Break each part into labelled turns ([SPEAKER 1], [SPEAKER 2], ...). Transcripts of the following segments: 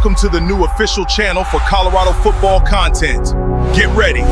[SPEAKER 1] Welcome to the new official channel for Colorado football content. Get ready.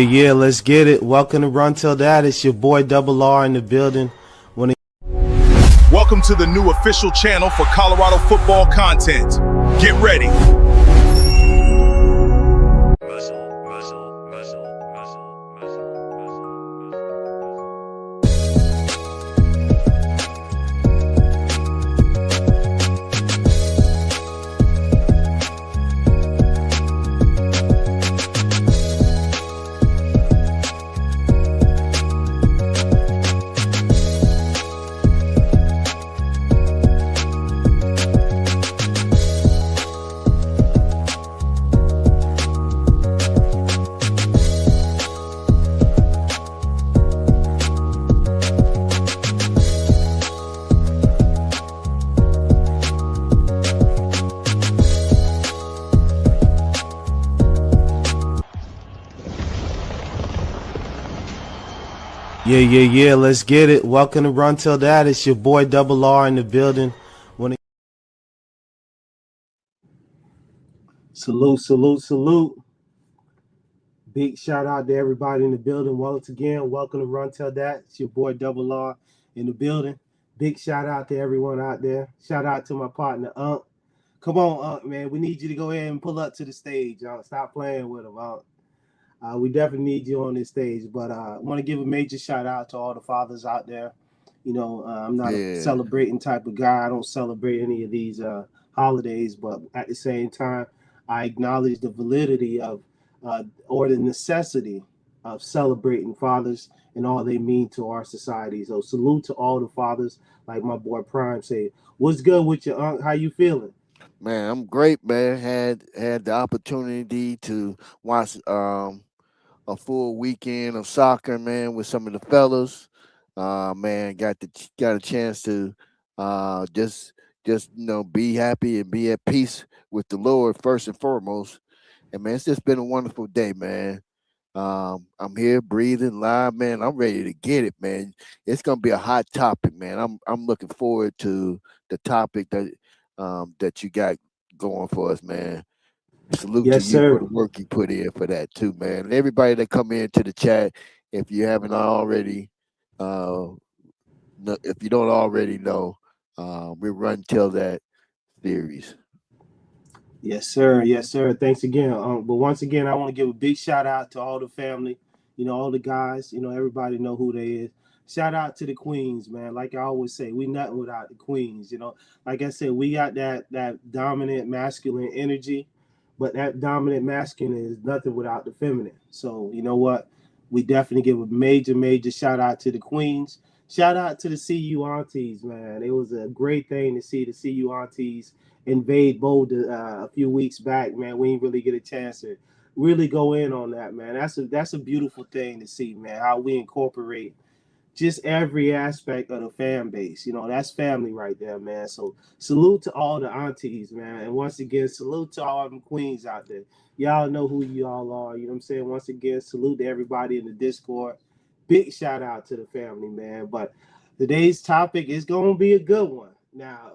[SPEAKER 2] Yeah, let's get it. Welcome to Run Till That. It's your boy Double R in the building.
[SPEAKER 1] Welcome to the new official channel for Colorado football content. Get ready.
[SPEAKER 2] Yeah, let's get it. Welcome to Run Till That. It's your boy Double R in the building. Salute. Big shout out to everybody in the building. Once again, welcome to Run Till That. It's your boy Double R in the building. Big shout out to everyone out there. Shout out to my partner, Unc. Come on, Unc, man. We need you to go ahead and pull up to the stage. Stop playing with him, Unc. We definitely need you on this stage, but I want to give a major shout out to all the fathers out there. You know, I'm not a celebrating type of guy. I don't celebrate any of these holidays, but at the same time, I acknowledge the validity of or the necessity of celebrating fathers and all they mean to our society. So salute to all the fathers, like my boy Prime said. What's good with you, Unc? How you feeling?
[SPEAKER 3] Man, I'm great, man. Had the opportunity to watch a full weekend of soccer, man, with some of the fellas. Man, got a chance to just be happy and be at peace with the Lord first and foremost. And man, it's just been a wonderful day, man. I'm here breathing live, man. I'm ready to get it, man. It's gonna be a hot topic, man. I'm looking forward to the topic that you got going for us, man. Salute to
[SPEAKER 2] Yes,
[SPEAKER 3] you for
[SPEAKER 2] sir.
[SPEAKER 3] the work you put in for that too, man. And everybody that come into the chat, if you haven't already, if you don't already know, we run till that series.
[SPEAKER 2] Yes, sir. Yes, sir. Thanks again. But once again, I want to give a big shout out to all the family, all the guys, everybody know who they is. Shout out to the queens, man. Like I always say, we nothing without the queens, Like I said, we got that dominant masculine energy, but that dominant masculine is nothing without the feminine. So, you know what? We definitely give a major shout out to the queens. Shout out to the CU aunties, man. It was a great thing to see the CU aunties invade Boulder a few weeks back, man. We didn't really get a chance to really go in on that, man. That's a beautiful thing to see, man. How we incorporate just every aspect of the fan base. That's family right there, man. So salute to all the aunties, man. And once again, salute to all them queens out there. Y'all know who y'all are. You know what I'm saying? Once again, salute to everybody in the Discord. Big shout out to the family, man. But today's topic is going to be a good one. Now,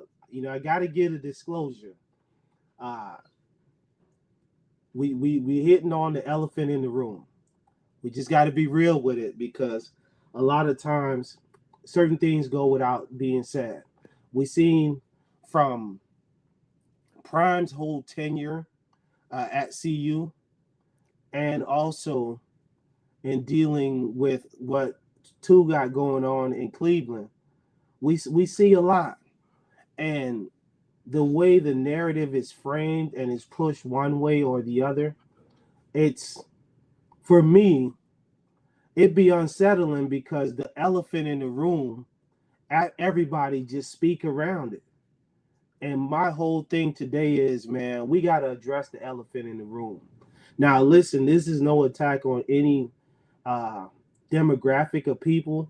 [SPEAKER 2] I got to give a disclosure. We hitting on the elephant in the room. We just got to be real with it because a lot of times certain things go without being said. We seen from Prime's whole tenure at CU and also in dealing with what two got going on in Cleveland, we see a lot, and the way the narrative is framed and is pushed one way or the other, it's for me, it'd be unsettling because the elephant in the room, everybody just speak around it. And my whole thing today is, man, we got to address the elephant in the room. Now, listen, this is no attack on any uh, demographic of people.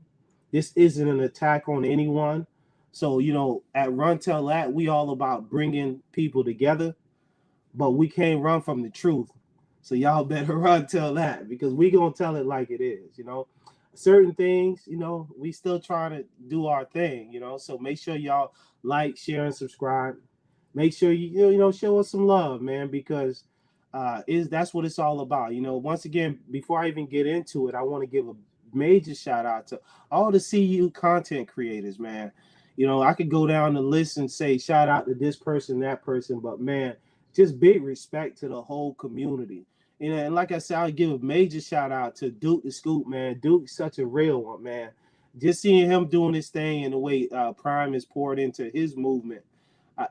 [SPEAKER 2] This isn't an attack on anyone. So, at Run Tell That, we all about bringing people together, but we can't run from the truth. So y'all better run tell that because we gonna tell it like it is. Certain things, we still trying to do our thing. So make sure y'all like, share, and subscribe. Make sure you show us some love, man, because that's what it's all about. Once again, before I even get into it, I want to give a major shout out to all the CU content creators, man. I could go down the list and say shout out to this person, that person, but man, just big respect to the whole community. And like I said, I'll give a major shout out to Duke the Scoop, man. Duke's such a real one, man. Just seeing him doing his thing and the way Prime is poured into his movement,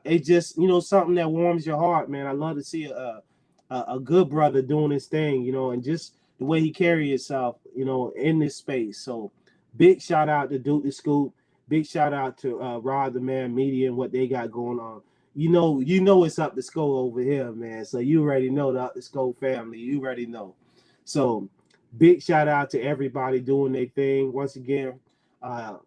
[SPEAKER 2] it just, something that warms your heart, man. I love to see a good brother doing his thing, and just the way he carry himself, in this space. So big shout out to Duke the Scoop. Big shout out to Rod the Man Media and what they got going on. You know it's up to Sko over here, man. So you already know the up to Sko family. You already know. So big shout out to everybody doing their thing. Once again, my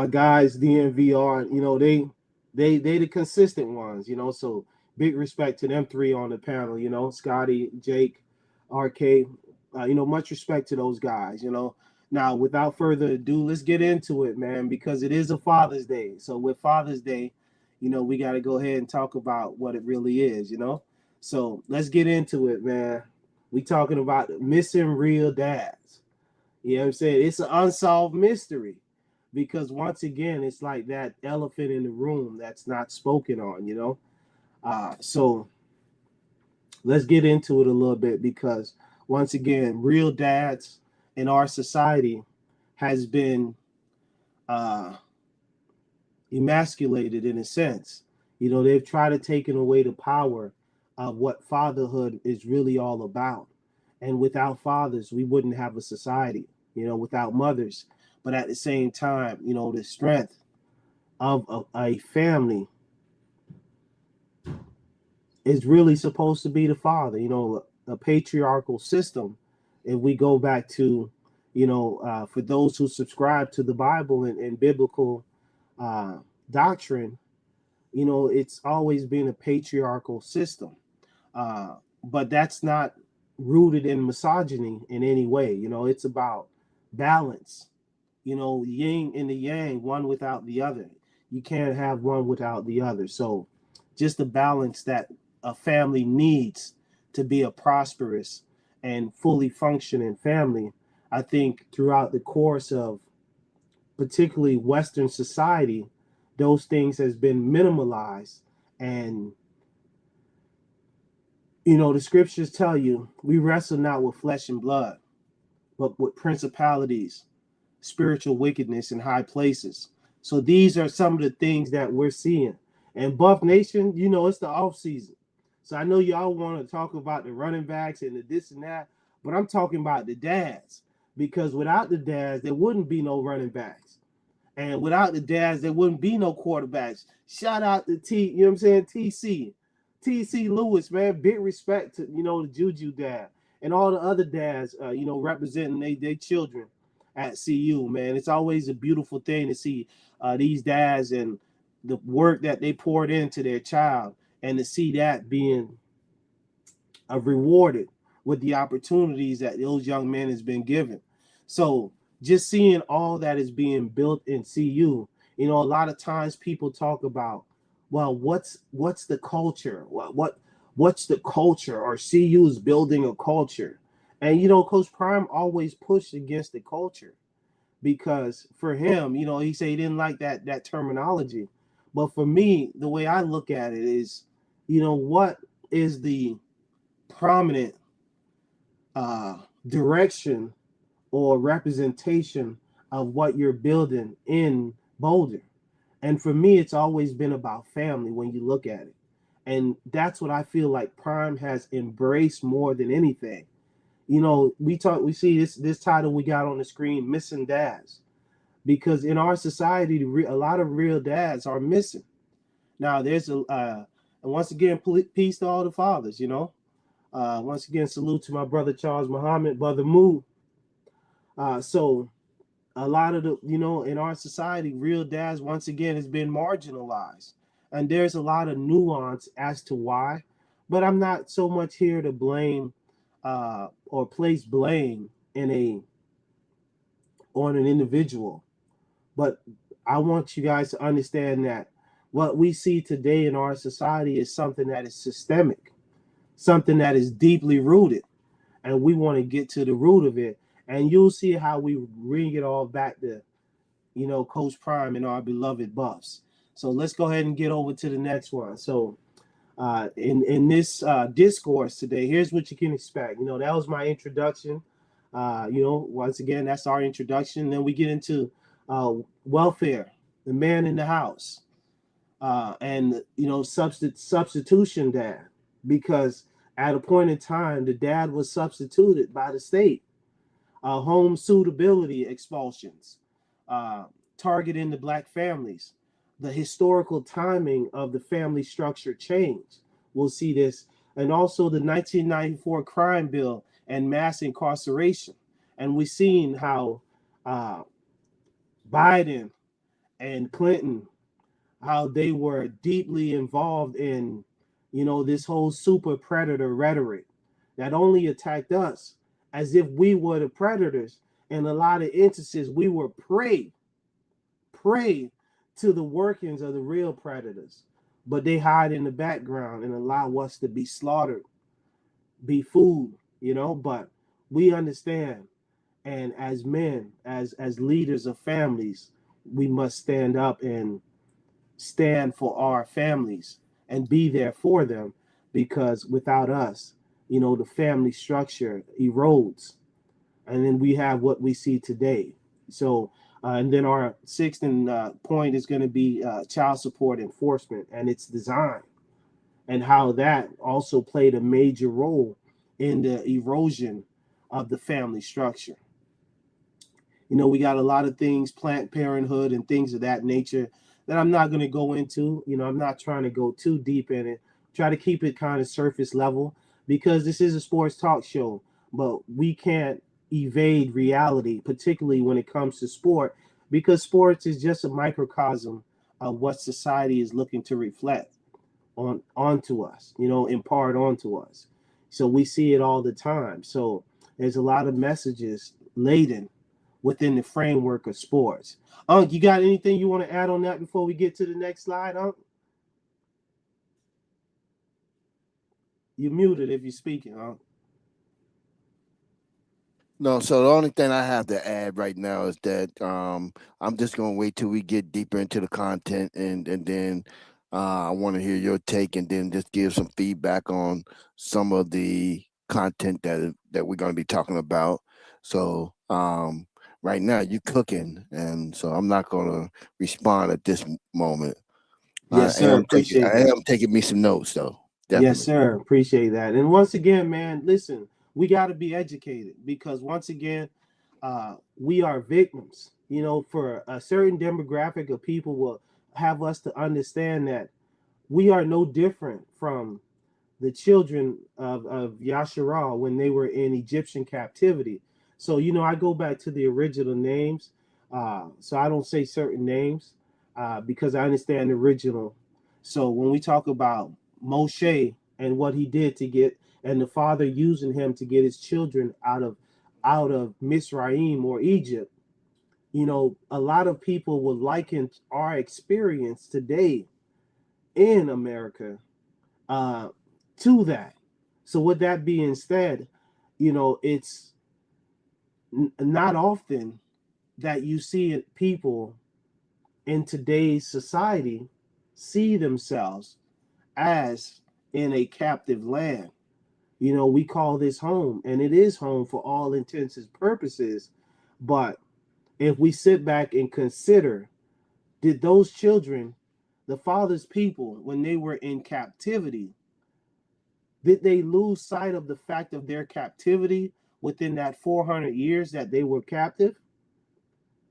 [SPEAKER 2] guys, DNVR, they the consistent ones, so big respect to them three on the panel, Scotty, Jake, RK, much respect to those guys. Now, without further ado, let's get into it, man, because it is a Father's Day. So with Father's Day, we got to go ahead and talk about what it really is. So let's get into it, man. We talking about missing real dads. You know what I'm saying? It's an unsolved mystery because once again, it's like that elephant in the room that's not spoken on. So let's get into it a little bit because once again, real dads in our society has been emasculated in a sense. They've tried to take away the power of what fatherhood is really all about. And without fathers, we wouldn't have a society, without mothers. But at the same time, the strength of a family is really supposed to be the father, a patriarchal system. If we go back to, for those who subscribe to the Bible and biblical doctrine, it's always been a patriarchal system. But that's not rooted in misogyny in any way. It's about balance, yin and the yang, one without the other. You can't have one without the other. So just the balance that a family needs to be a prosperous and fully functioning family, I think throughout the course of particularly Western society, those things has been minimalized. And the scriptures tell you we wrestle not with flesh and blood, but with principalities, spiritual wickedness in high places. So these are some of the things that we're seeing. And Buff Nation, it's the off season. So I know y'all want to talk about the running backs and the this and that, but I'm talking about the dads because without the dads, there wouldn't be no running backs. And without the dads, there wouldn't be no quarterbacks. Shout out to TC Lewis, man. Big respect to, the Juju dad and all the other dads, representing their children at CU, man. It's always a beautiful thing to see these dads and the work that they poured into their child and to see that being rewarded with the opportunities that those young men has been given. So just seeing all that is being built in CU, a lot of times people talk about, well, what's the culture? What's the culture? Or CU is building a culture. And, Coach Prime always pushed against the culture because for him, he said he didn't like that terminology. But for me, the way I look at it is, what is the prominent direction or representation of what you're building in Boulder. And for me, it's always been about family when you look at it. And that's what I feel like Prime has embraced more than anything. You know, we see this title we got on the screen, Missing Dads, because in our society, a lot of real dads are missing. Now, and once again, peace to all the fathers, you know. Once again, salute to my brother Charles Muhammad, brother Moo. So a lot of the, you know, in our society, real dads once again has been marginalized, and there's a lot of nuance as to why. But I'm not so much here to blame or place blame in a on an individual, but I want you guys to understand that what we see today in our society is something that is systemic, something that is deeply rooted, and we want to get to the root of it. And you'll see how we bring it all back to, you know, Coach Prime and our beloved Buffs. So let's go ahead and get over to the next one. So in this discourse today, here's what you can expect. You know, that was my introduction. You know, once again, that's our introduction. Then we get into welfare, the man in the house, and you know, substitution dad, because at a point in time, the dad was substituted by the state. Home suitability expulsions, uh, targeting the black families, the historical timing of the family structure change. We'll see this, and also the 1994 crime bill and mass incarceration. And we've seen how uh, Biden and Clinton, how they were deeply involved in, you know, this whole super predator rhetoric that only attacked us as if we were the predators. In a lot of instances, we were prey to the workings of the real predators. But they hide in the background and allow us to be slaughtered, be food, you know. But we understand, and as men, as leaders of families, we must stand up and stand for our families and be there for them, because without us, you know, the family structure erodes, and then we have what we see today. So and then our sixth and point is going to be child support enforcement and its design, and how that also played a major role in the erosion of the family structure. You know, we got a lot of things, Planned Parenthood and things of that nature, that I'm not going to go into. You know, I'm not trying to go too deep in it. Try to keep it kind of surface level, because this is a sports talk show, but we can't evade reality, particularly when it comes to sport, because sports is just a microcosm of what society is looking to reflect onto us, you know, impart onto us. So we see it all the time. So there's a lot of messages laden within the framework of sports. Unc, you got anything you want to add on that before we get to the next slide, Unc? You're muted if you're speaking, Unc.
[SPEAKER 3] No, so the only thing I have to add right now is that I'm just gonna wait till we get deeper into the content, and then I want to hear your take, and then just give some feedback on some of the content that we're gonna be talking about. So right now you cooking, and so I'm not gonna respond at this moment.
[SPEAKER 2] Yes, sir. Appreciate
[SPEAKER 3] I
[SPEAKER 2] that.
[SPEAKER 3] am taking me some notes though,
[SPEAKER 2] Yes,
[SPEAKER 3] definitely.
[SPEAKER 2] sir. Appreciate that. And once again, man, listen, we got to be educated, because once again, we are victims. You know, for a certain demographic of people will have us to understand that we are no different from the children of Yasharal when they were in Egyptian captivity. So, you know, I go back to the original names. So I don't say certain names because I understand the original. So when we talk about Moshe and what he did to get, and the father using him to get his children out of Misraim or Egypt, you know, a lot of people would liken our experience today in America uh, to that. So with that being said, you know, it's not often that you see people in today's society see themselves as in a captive land. You know, we call this home, and it is home for all intents and purposes. But if we sit back and consider, did those children, the father's people, when they were in captivity, did they lose sight of the fact of their captivity within that 400 years that they were captive?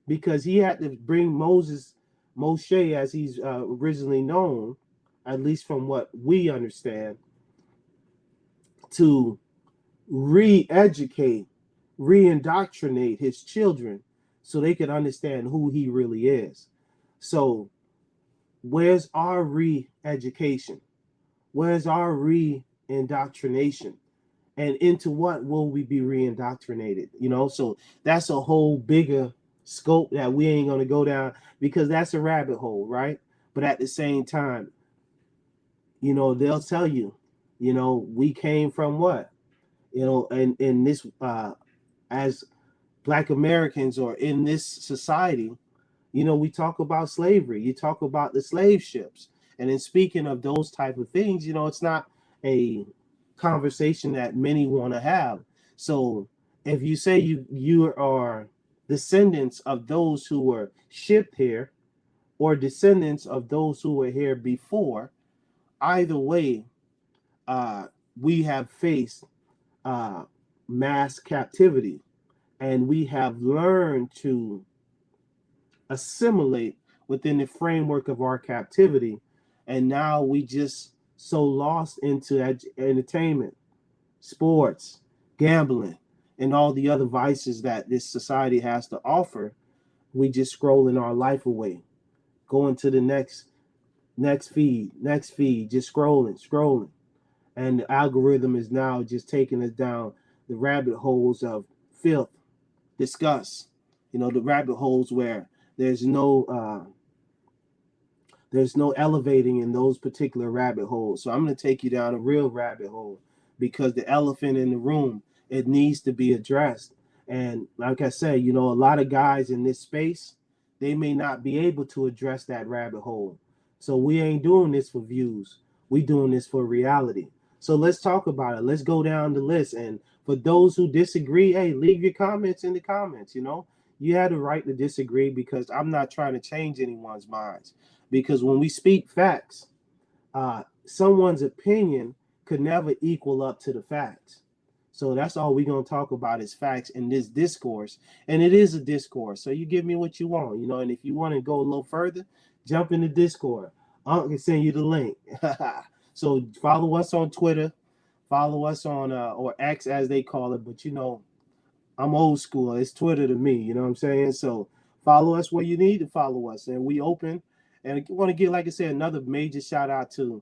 [SPEAKER 2] Because he had to bring Moshe, as he's originally known, at least from what we understand, to re-educate, re-indoctrinate his children so they could understand who he really is. So where's our re-education? Where's our re-indoctrination? And into what will we be re-indoctrinated? So that's a whole bigger scope that we ain't going to go down, because that's a rabbit hole, right? But at the same time, they'll tell you, we came from what? And in this, as Black Americans, or in this society, we talk about slavery. You talk about the slave ships. And in speaking of those type of things, it's not a conversation that many want to have. So if you say you are descendants of those who were shipped here, or descendants of those who were here before, either way, we have faced mass captivity, and we have learned to assimilate within the framework of our captivity. And now we just so lost into entertainment, sports, gambling, and all the other vices that this society has to offer. We just scrolling our life away, going to the next feed, just scrolling. And the algorithm is now just taking us down the rabbit holes of filth, disgust, the rabbit holes where there's no elevating in those particular rabbit holes. So I'm going to take you down a real rabbit hole, because the elephant in the room, it needs to be addressed. And like I said, a lot of guys in this space, they may not be able to address that rabbit hole. So we ain't doing this for views. We doing this for reality. So let's talk about it. Let's go down the list. And for those who disagree, hey, leave your comments in the comments. You had the right to disagree, because I'm not trying to change anyone's minds. Because when we speak facts, someone's opinion could never equal up to the facts. So that's all we're going to talk about is facts in this discourse. And it is a discourse. So you give me what you want, and if you want to go a little further, jump in the Discord. I can send you the link. So follow us on Twitter, follow us on or X as they call it. But I'm old school. It's Twitter to me. You know what I'm saying? So follow us where you need to follow us, and we open. And I want to give, like I said, another major shout out to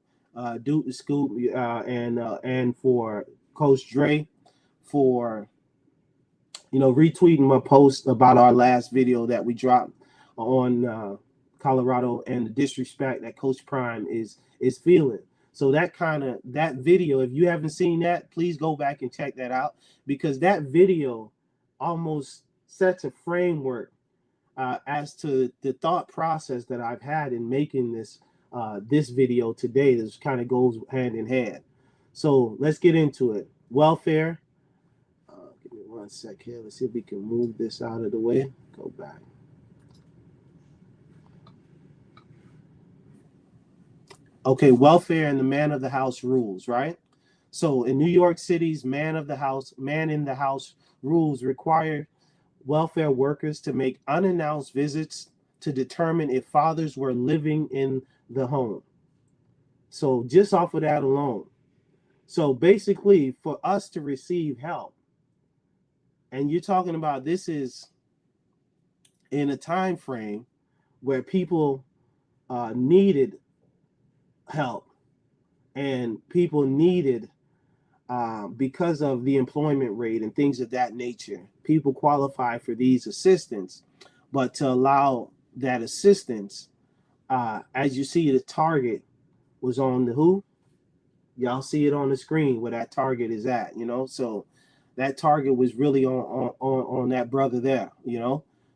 [SPEAKER 2] Duke the Scoop and for Coach Dre for retweeting my post about our last video that we dropped on Colorado and the disrespect that Coach Prime is feeling. So that video, if you haven't seen that, please go back and check that out, because that video almost sets a framework as to the thought process that I've had in making this video today. This kind of goes hand in hand. So let's get into it. Welfare. Give me 1 sec here. Let's see if we can move this out of the way. Go back. Okay, welfare and the man of the house rules, right? So in New York City's man in the house rules require welfare workers to make unannounced visits to determine if fathers were living in the home. So just off of that alone. So basically, for us to receive help, and you're talking about this is in a time frame where people needed help, and people needed because of the employment rate and things of that nature, people qualify for these assistance. But to allow that assistance, as you see, the target was on the who? Y'all see it on the screen where that target is at, So that target was really on that brother there,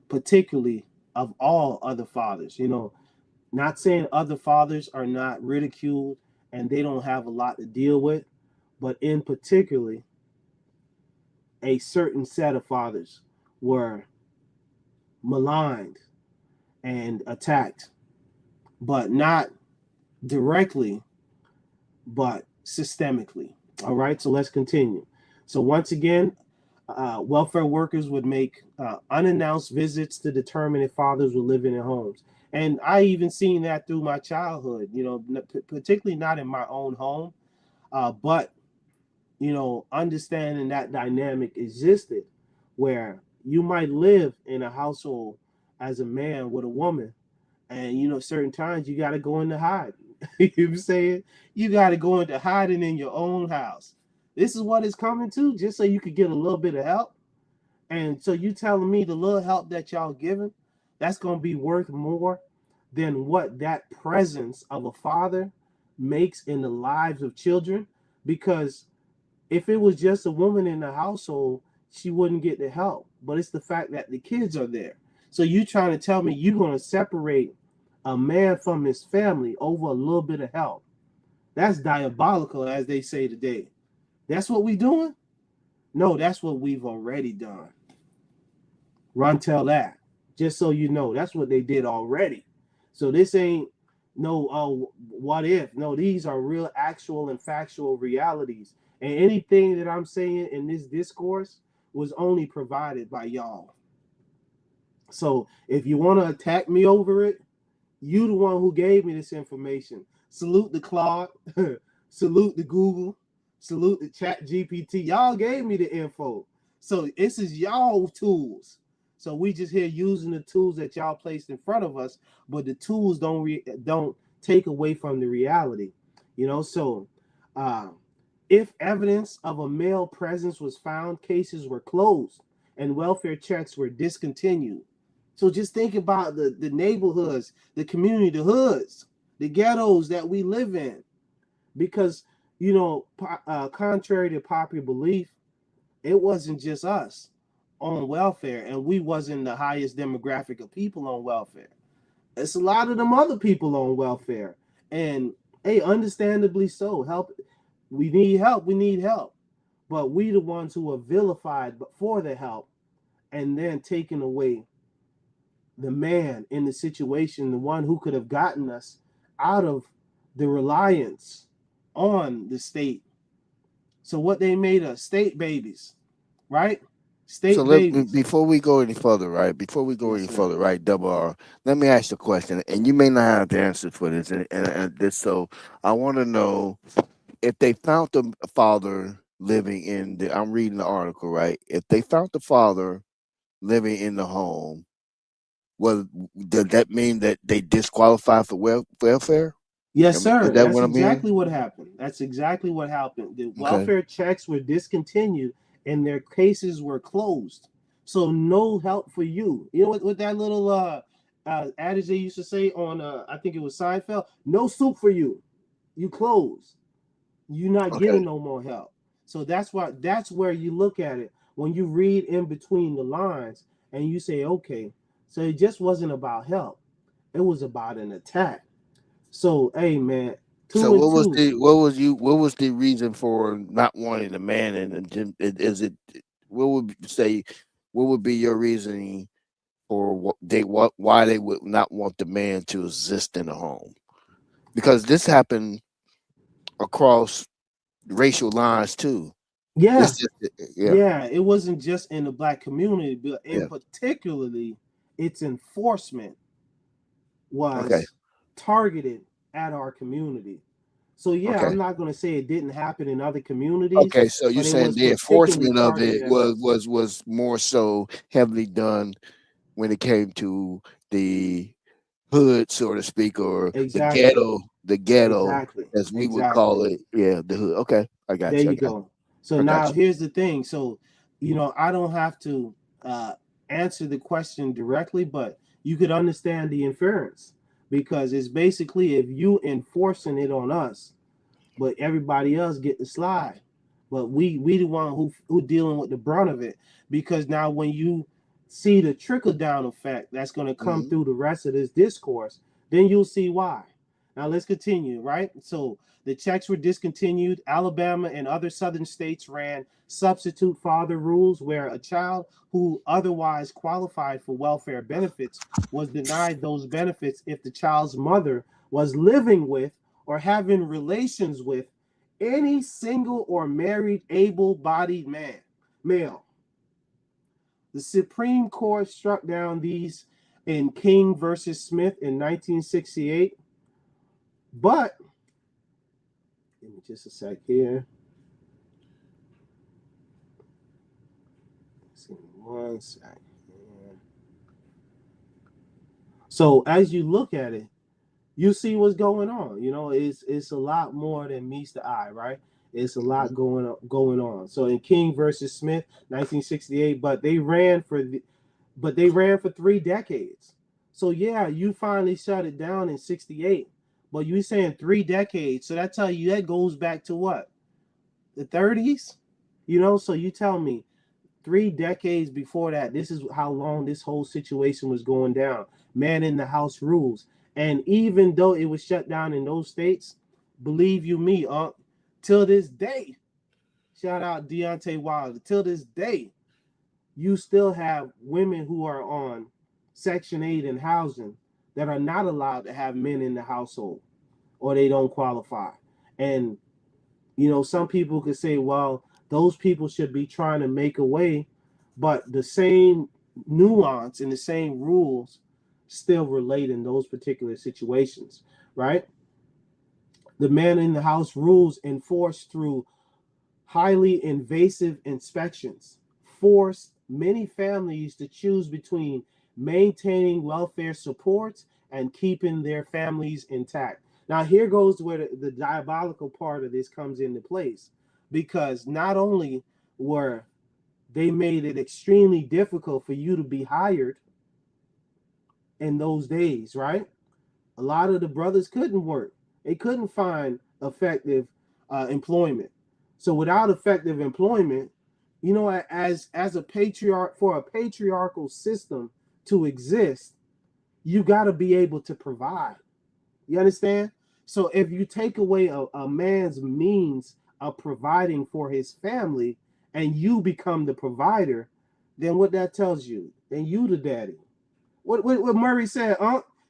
[SPEAKER 2] particularly of all other fathers, Not saying other fathers are not ridiculed and they don't have a lot to deal with, but in particularly, a certain set of fathers were maligned and attacked, but not directly, but systemically. All right, so let's continue. So once again, welfare workers would make unannounced visits to determine if fathers were living in homes. And I even seen that through my childhood, particularly not in my own home, but, understanding that dynamic existed where you might live in a household as a man with a woman, and, certain times you got to go into hide. You know what I'm saying? You got to go into hiding in your own house. This is what it's coming to, just so you could get a little bit of help. And so you telling me the little help that y'all giving, that's going to be worth more than what that presence of a father makes in the lives of children? Because if it was just a woman in the household, she wouldn't get the help. But it's the fact that the kids are there. So you trying to tell me you're going to separate a man from his family over a little bit of help? That's diabolical, as they say today. That's what we doing? No, that's what we've already done. Run tell that. Just so you know, that's what they did already. So this ain't no what if. No, these are real, actual, and factual realities. And anything that I'm saying in this discourse was only provided by y'all. So if you want to attack me over it, you the one who gave me this information. Salute the Claude, salute the Google, salute the Chat GPT. Y'all gave me the info. So this is y'all tools. So we just here using the tools that y'all placed in front of us, but the tools don't take away from the reality. So if evidence of a male presence was found, cases were closed and welfare checks were discontinued. So just think about the neighborhoods, the community, the hoods, the ghettos that we live in. Because, contrary to popular belief, it wasn't just us on welfare, and we wasn't the highest demographic of people on welfare. It's a lot of them other people on welfare. And, hey, understandably so. We need help. But we the ones who are vilified for the help and then taken away the man in the situation, the one who could have gotten us out of the reliance on the state. So what they made us, state babies, right?
[SPEAKER 3] So
[SPEAKER 2] State babies.
[SPEAKER 3] before we go any further, right? Before we go
[SPEAKER 2] Yes,
[SPEAKER 3] any
[SPEAKER 2] sir.
[SPEAKER 3] further, right? Double R. Let me ask you a question, and you may not have the answer for this, and this. So I want to know if they found the father living in the. I'm reading the article, right? If they found the father living in the home, well, does that mean that they disqualify for welfare?
[SPEAKER 2] Yes,
[SPEAKER 3] I mean, is
[SPEAKER 2] sir.
[SPEAKER 3] that
[SPEAKER 2] That's
[SPEAKER 3] what I'm hearing?
[SPEAKER 2] exactly what happened. That's exactly what happened. The
[SPEAKER 3] Okay.
[SPEAKER 2] welfare checks were discontinued and their cases were closed. So no help for you. You know what that little adage they used to say on I think it was Seinfeld? No soup for you. You closed. You're not
[SPEAKER 3] Okay.
[SPEAKER 2] getting no more help. So that's where you look at it when you read in between the lines and you say, okay, so it just wasn't about help. It was about an attack. So, hey man,
[SPEAKER 3] So
[SPEAKER 2] two and two.
[SPEAKER 3] what was the reason for not wanting the man in the gym? Is it what would you say? What would be your reasoning for why they would not want the man to exist in the home? Because this happened across racial lines too.
[SPEAKER 2] Yeah,
[SPEAKER 3] It's just yeah,
[SPEAKER 2] yeah. It wasn't just in the black community, but in
[SPEAKER 3] yeah.
[SPEAKER 2] particularly, its enforcement
[SPEAKER 3] Okay,
[SPEAKER 2] was targeted at our community. So yeah,
[SPEAKER 3] okay,
[SPEAKER 2] I'm not going to say it didn't happen in other communities,
[SPEAKER 3] okay. So you're
[SPEAKER 2] but it
[SPEAKER 3] saying
[SPEAKER 2] was
[SPEAKER 3] the
[SPEAKER 2] particularly
[SPEAKER 3] enforcement of
[SPEAKER 2] targeted
[SPEAKER 3] it
[SPEAKER 2] at us.
[SPEAKER 3] was more so heavily done when it came to the hood, so to speak, or
[SPEAKER 2] Exactly,
[SPEAKER 3] the ghetto,
[SPEAKER 2] exactly,
[SPEAKER 3] as we would call
[SPEAKER 2] exactly.
[SPEAKER 3] it. Yeah, the hood. Okay, I
[SPEAKER 2] There
[SPEAKER 3] got you.
[SPEAKER 2] you go. So
[SPEAKER 3] I got
[SPEAKER 2] now
[SPEAKER 3] you.
[SPEAKER 2] here's the thing. So, I don't have to answer the question directly, but you could understand the inference because it's basically if you enforcing it on us, but everybody else get the slide. But we the one who dealing with the brunt of it because now when you see the trickle down effect that's going to come
[SPEAKER 3] Hmm.
[SPEAKER 2] through the rest of this discourse, then you'll see why. Now let's continue, right? So the checks were discontinued. Alabama and other southern states ran substitute father rules where a child who otherwise qualified for welfare benefits was denied those benefits if the child's mother was living with or having relations with any single or married able-bodied male. The Supreme Court struck down these in King versus Smith in 1968. But, give me just a sec here. Give me one sec here. So as you look at it, you see what's going on. You know, it's a lot more than meets the eye, right? It's a lot going on. So in King versus Smith, 1968, but they ran for 3 decades. So yeah, you finally shut it down in 68, but you saying 3 decades. So that tell you that goes back to what? The 30s? You know, so you tell me 3 decades before that, this is how long this whole situation was going down. Man in the house rules. And even though it was shut down in those states, believe you me, till this day, shout out Deontay Wilder, till this day, you still have women who are on Section 8 in housing that are not allowed to have men in the household, or they don't qualify. And, you know, some people could say, well, those people should be trying to make a way, but the same nuance and the same rules still relate in those particular situations, right? The man in the house rules enforced through highly invasive inspections forced many families to choose between maintaining welfare supports and keeping their families intact. Now, here goes where the diabolical part of this comes into place, because not only were they made it extremely difficult for you to be hired in those days, right? A lot of the brothers couldn't work. They couldn't find effective employment. So without effective employment, you know, as a patriarch, for a patriarchal system to exist, you got to be able to provide. You understand? So if you take away a man's means of providing for his family and you become the provider, then what that tells you, then you the daddy. What Murray said,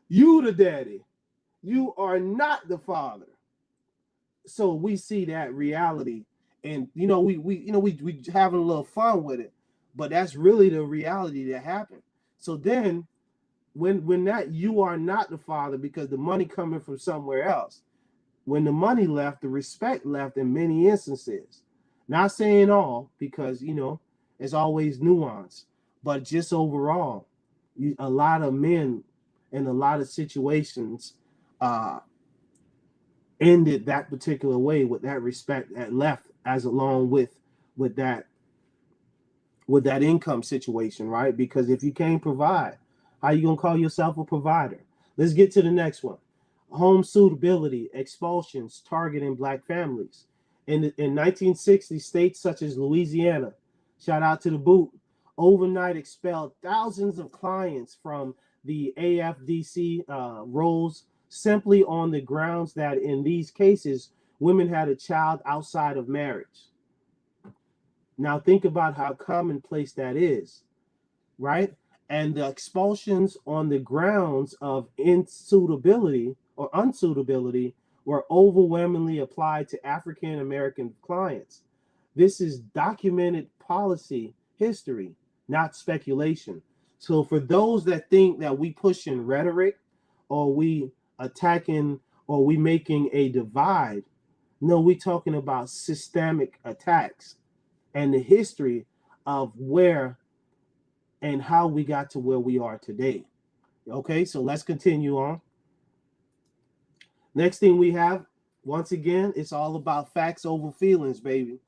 [SPEAKER 2] you the daddy. You are not the father. So we see that reality, and you know, we having a little fun with it, but that's really the reality that happened. So then when that you are not the father because the money coming from somewhere else, when the money left, the respect left in many instances. Not saying all, because you know it's always nuance, but just overall, a lot of men in a lot of situations ended that particular way with that respect that left, as along with that income situation, right? Because if you can't provide, how you gonna call yourself a provider? Let's get to the next one. Home suitability expulsions targeting black families. In 1960, states such as Louisiana, shout out to the boot, overnight expelled thousands of clients from the AFDC rolls simply on the grounds that in these cases, women had a child outside of marriage. Now think about how commonplace that is, right? And the expulsions on the grounds of insuitability or unsuitability were overwhelmingly applied to African American clients. This is documented policy history, not speculation. So for those that think that we pushing rhetoric or we attacking or we making a divide, no, we talking about systemic attacks and the history of where and how we got to where we are today. Okay, so let's continue on. Next thing we have, once again, it's all about facts over feelings, baby.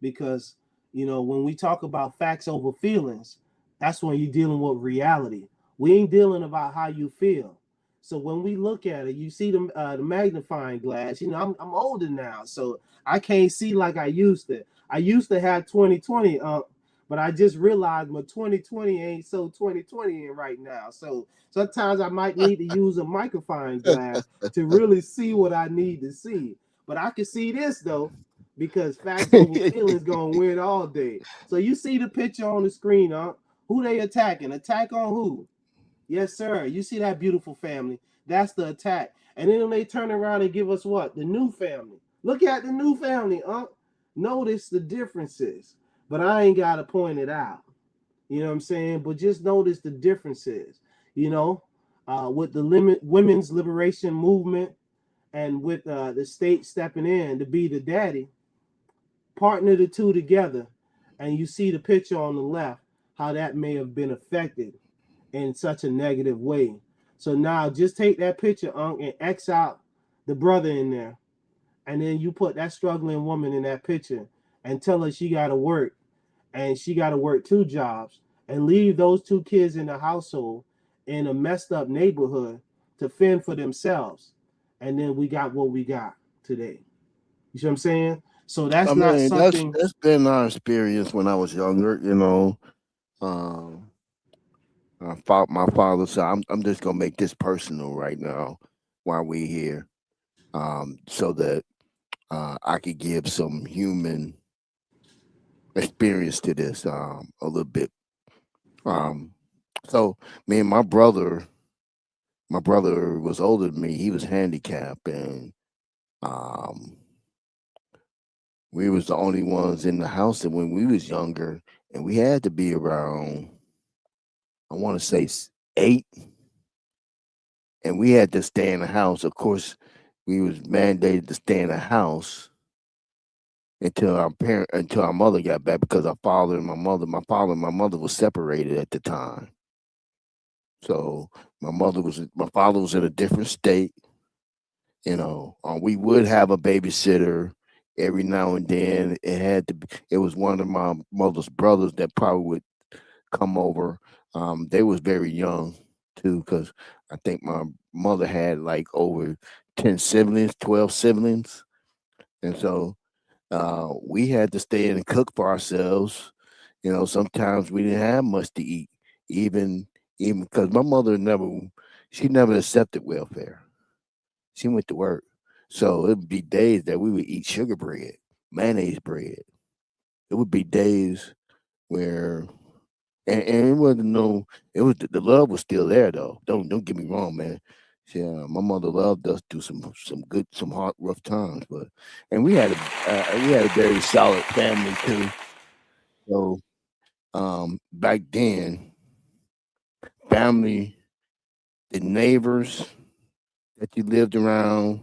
[SPEAKER 2] Because, you know, when we talk about facts over feelings, that's when you're dealing with reality. We ain't dealing about how you feel. So when we look at it, you see the magnifying glass. You know, I'm older now, so I can't see like I used to. I used to have 20/20, But I just realized my 2020 ain't so 2020 in right now. So sometimes I might need to use a magnifying glass to really see what I need to see. But I can see this though, because facts over feelings gonna win all day. So you see the picture on the screen, huh? Who they attacking? Attack on who? Yes, sir. You see that beautiful family? That's the attack. And then they turn around and give us what? The new family. Look at the new family, huh? Notice the differences. But I ain't got to point it out. You know what I'm saying? But just notice the differences. You know, with the women's liberation movement and with the state stepping in to be the daddy, partner the two together. And you see the picture on the left, how that may have been affected in such a negative way. So now just take that picture, Unc, and X out the brother in there. And then you put that struggling woman in that picture and tell her she got to work, and she got to work 2 jobs and leave those 2 kids in the household in a messed up neighborhood to fend for themselves. And then we got what we got today. You see what I'm saying? So
[SPEAKER 3] I
[SPEAKER 2] that's not
[SPEAKER 3] mean,
[SPEAKER 2] something.
[SPEAKER 3] that's been our experience when I was younger. You know, um, my father said, I'm just gonna make this personal right now while we here, so that I could give some human experience to this a little bit. Um, so me and my brother was older than me. He was handicapped, and um, we was the only ones in the house. And when we was younger, and we had to be around, I want to say 8, and we had to stay in the house. Of course, we was mandated to stay in the house until our mother got back, because my father and my mother was separated at the time. So my father was in a different state. You know, we would have a babysitter every now and then. It was one of my mother's brothers that probably would come over. They was very young too, because I think my mother had like over 10 siblings, 12 siblings, and so we had to stay in and cook for ourselves. You know, sometimes we didn't have much to eat, even even because my mother she never accepted welfare. She went to work, so it'd be days that we would eat sugar bread, mayonnaise bread. It would be days where, and it wasn't no, it was the love was still there though. Don't get me wrong, man. Yeah, my mother loved us through some hard rough times, but and we had a very solid family too. So back then, family, the neighbors that you lived around,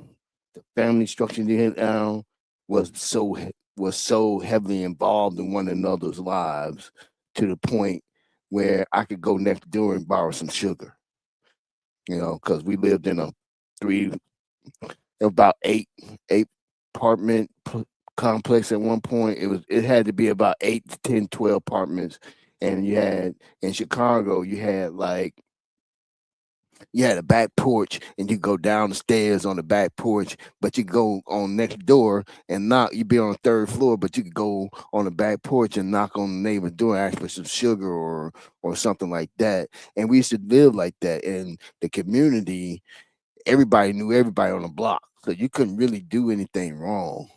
[SPEAKER 3] the family structure you had around was so heavily involved in one another's lives, to the point where I could go next door and borrow some sugar. You know, because we lived in a three about eight apartment complex at one point. It had to be about 8 to 10, 12 apartments, and you had in Chicago you had a back porch, and you go down the stairs on the back porch, but you go on next door and knock. You'd be on the 3rd floor, but you could go on the back porch and knock on the neighbor's door, ask for some sugar or something like that. And we used to live like that in the community. Everybody knew everybody on the block, so you couldn't really do anything wrong.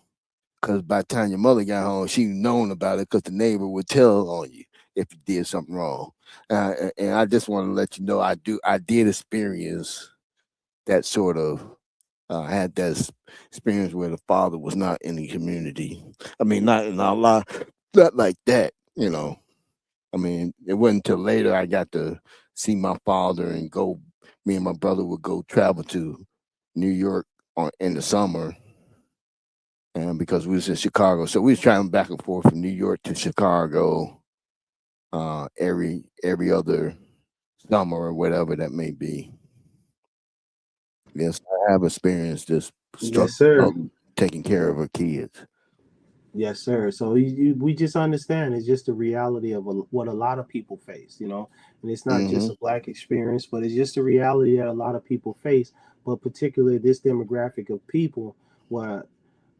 [SPEAKER 3] Because by the time your mother got home, she known about it, because the neighbor would tell on you if you did something wrong. And I just want to let you know, I did experience that sort of. I had that experience where the father was not in the community. I mean, not in a lot, not like that. You know, I mean, it wasn't until later I got to see my father and go. Me and my brother would go travel to New York in the summer, and because we was in Chicago, so we was traveling back and forth from New York to Chicago every other summer or whatever that may be. Yes, I have experienced this struggle
[SPEAKER 2] Yes, sir.
[SPEAKER 3] of taking care of our kids.
[SPEAKER 2] Yes, sir. So we just understand it's just the reality of what a lot of people face, and it's not just
[SPEAKER 3] Hmm.
[SPEAKER 2] a black experience, but it's just a reality that a lot of people face. But particularly this demographic of people were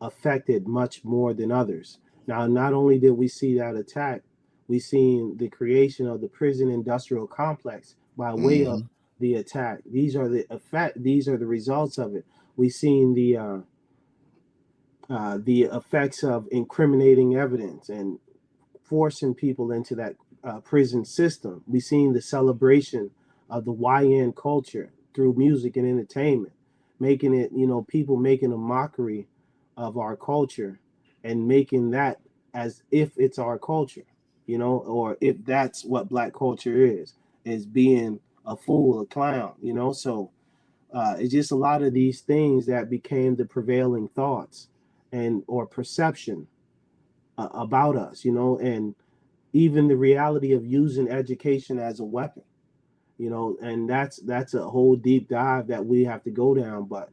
[SPEAKER 2] affected much more than others. Now, not only did we see that attack, We seen the creation of the prison industrial complex by way of
[SPEAKER 3] Mm-hmm.
[SPEAKER 2] the attack. These are the results of it. We seen the effects of incriminating evidence and forcing people into that prison system. We've seen the celebration of the YN culture through music and entertainment, making it, people making a mockery of our culture and making that as if it's our culture, or if that's what black culture is being a fool, a clown, So it's just a lot of these things that became the prevailing thoughts and or perception about us, and even the reality of using education as a weapon, and that's a whole deep dive that we have to go down. But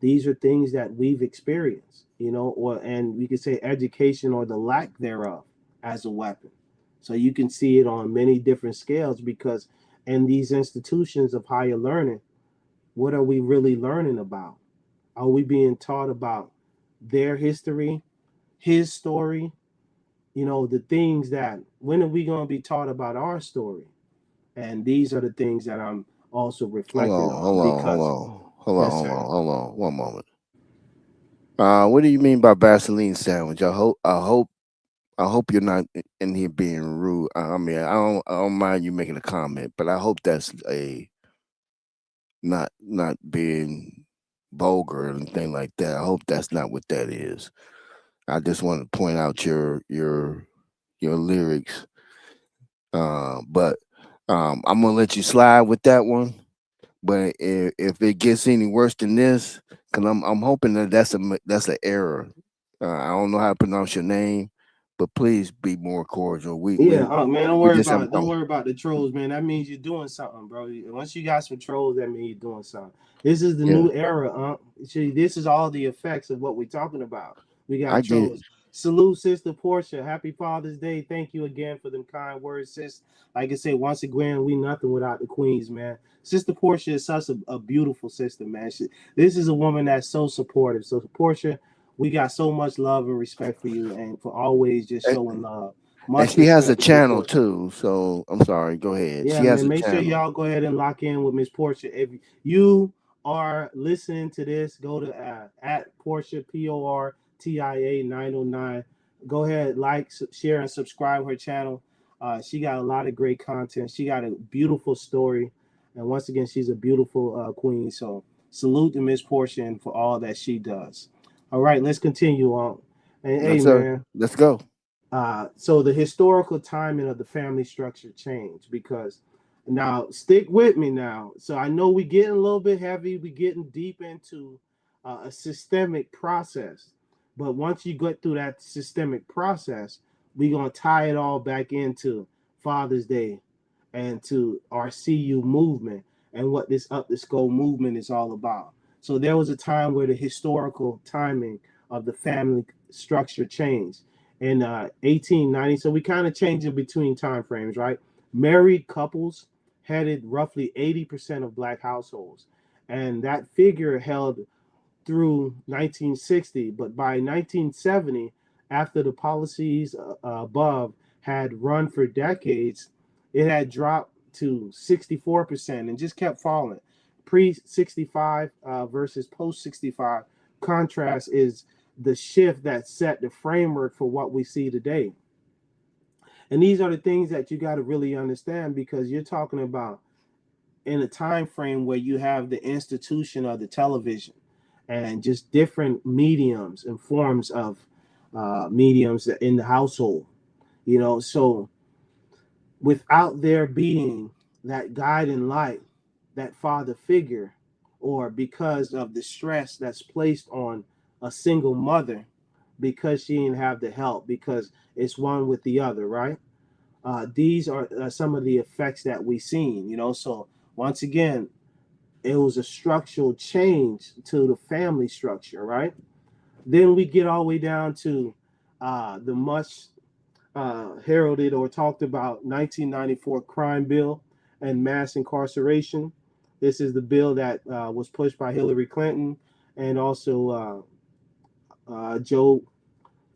[SPEAKER 2] these are things that we've experienced, or and we could say education or the lack thereof as a weapon. So you can see it on many different scales because in these institutions of higher learning, what are we really learning about? Are we being taught about their history, his story, the things that when are we going to be taught about our story? And these are the things that I'm also
[SPEAKER 3] Hold
[SPEAKER 2] reflecting
[SPEAKER 3] on,
[SPEAKER 2] on
[SPEAKER 3] hold on, hold
[SPEAKER 2] because
[SPEAKER 3] on, hold on,
[SPEAKER 2] yes,
[SPEAKER 3] hold
[SPEAKER 2] sir.
[SPEAKER 3] on, hold on. One moment. What do you mean by Vaseline sandwich? I hope you're not in here being rude. I mean, I don't mind you making a comment, but I hope that's a not being vulgar or anything like that. I hope that's not what that is. I just want to point out your lyrics. But I'm gonna let you slide with that one. But if it gets any worse than this, because I'm hoping that that's an error. I don't know how to pronounce your name, but please be more cordial. We
[SPEAKER 2] Yeah,
[SPEAKER 3] we
[SPEAKER 2] man, don't
[SPEAKER 3] we
[SPEAKER 2] worry
[SPEAKER 3] just have
[SPEAKER 2] about it. Don't worry about the trolls, man. That means you're doing something, bro. Once you got some trolls, that means you're doing something. This is the
[SPEAKER 3] yeah.
[SPEAKER 2] new era, See, this is all the effects of what we're talking about. We got
[SPEAKER 3] I get it.
[SPEAKER 2] trolls. Salute, Sister Portia. Happy Father's Day. Thank you again for them kind words, sis. Like I said, once again, we nothing without the queens, man. Sister Portia is such a beautiful sister, man. This is a woman that's so supportive. So, Portia, we got so much love and respect for you and for always just
[SPEAKER 3] And,
[SPEAKER 2] showing love.
[SPEAKER 3] and
[SPEAKER 2] Much
[SPEAKER 3] she has a
[SPEAKER 2] respect and
[SPEAKER 3] channel
[SPEAKER 2] support.
[SPEAKER 3] too. So I'm sorry. Go ahead.
[SPEAKER 2] Yeah,
[SPEAKER 3] She has
[SPEAKER 2] man.
[SPEAKER 3] a
[SPEAKER 2] Make sure
[SPEAKER 3] channel.
[SPEAKER 2] y'all go ahead and lock in with Miss Portia. If you are listening to this, go to at Portia Portia 909. Go ahead, like, share, and subscribe her channel. She got a lot of great content. She got a beautiful story, and once again, she's a beautiful queen. So salute to Miss Portia and for all that she does. All right, let's continue on. And hey,
[SPEAKER 3] Yes, sir.
[SPEAKER 2] man.
[SPEAKER 3] Let's go.
[SPEAKER 2] So the historical timing of the family structure changed because now stick with me now. So I know we getting a little bit heavy, we getting deep into a systemic process, but once you get through that systemic process, we're gonna tie it all back into Father's Day and to our CU movement and what this Up the Skull movement is all about. So there was a time where the historical timing of the family structure changed in 1890. So we kind of change in between time frames, right? Married couples headed roughly 80% of black households, and that figure held through 1960. But by 1970, after the policies above had run for decades, it had dropped to 64% and just kept falling. Pre 65 versus post 65 contrast is the shift that set the framework for what we see today. And these are the things that you got to really understand because you're talking about in a time frame where you have the institution of the television and just different mediums and forms of mediums in the household, so without there being that guiding light, that father figure, or because of the stress that's placed on a single mother because she didn't have the help, because it's one with the other, right? These are some of the effects that we seen, So once again, it was a structural change to the family structure, right? Then we get all the way down to the much heralded or talked about 1994 crime bill and mass incarceration. This is the bill that was pushed by Hillary Clinton and also Joe,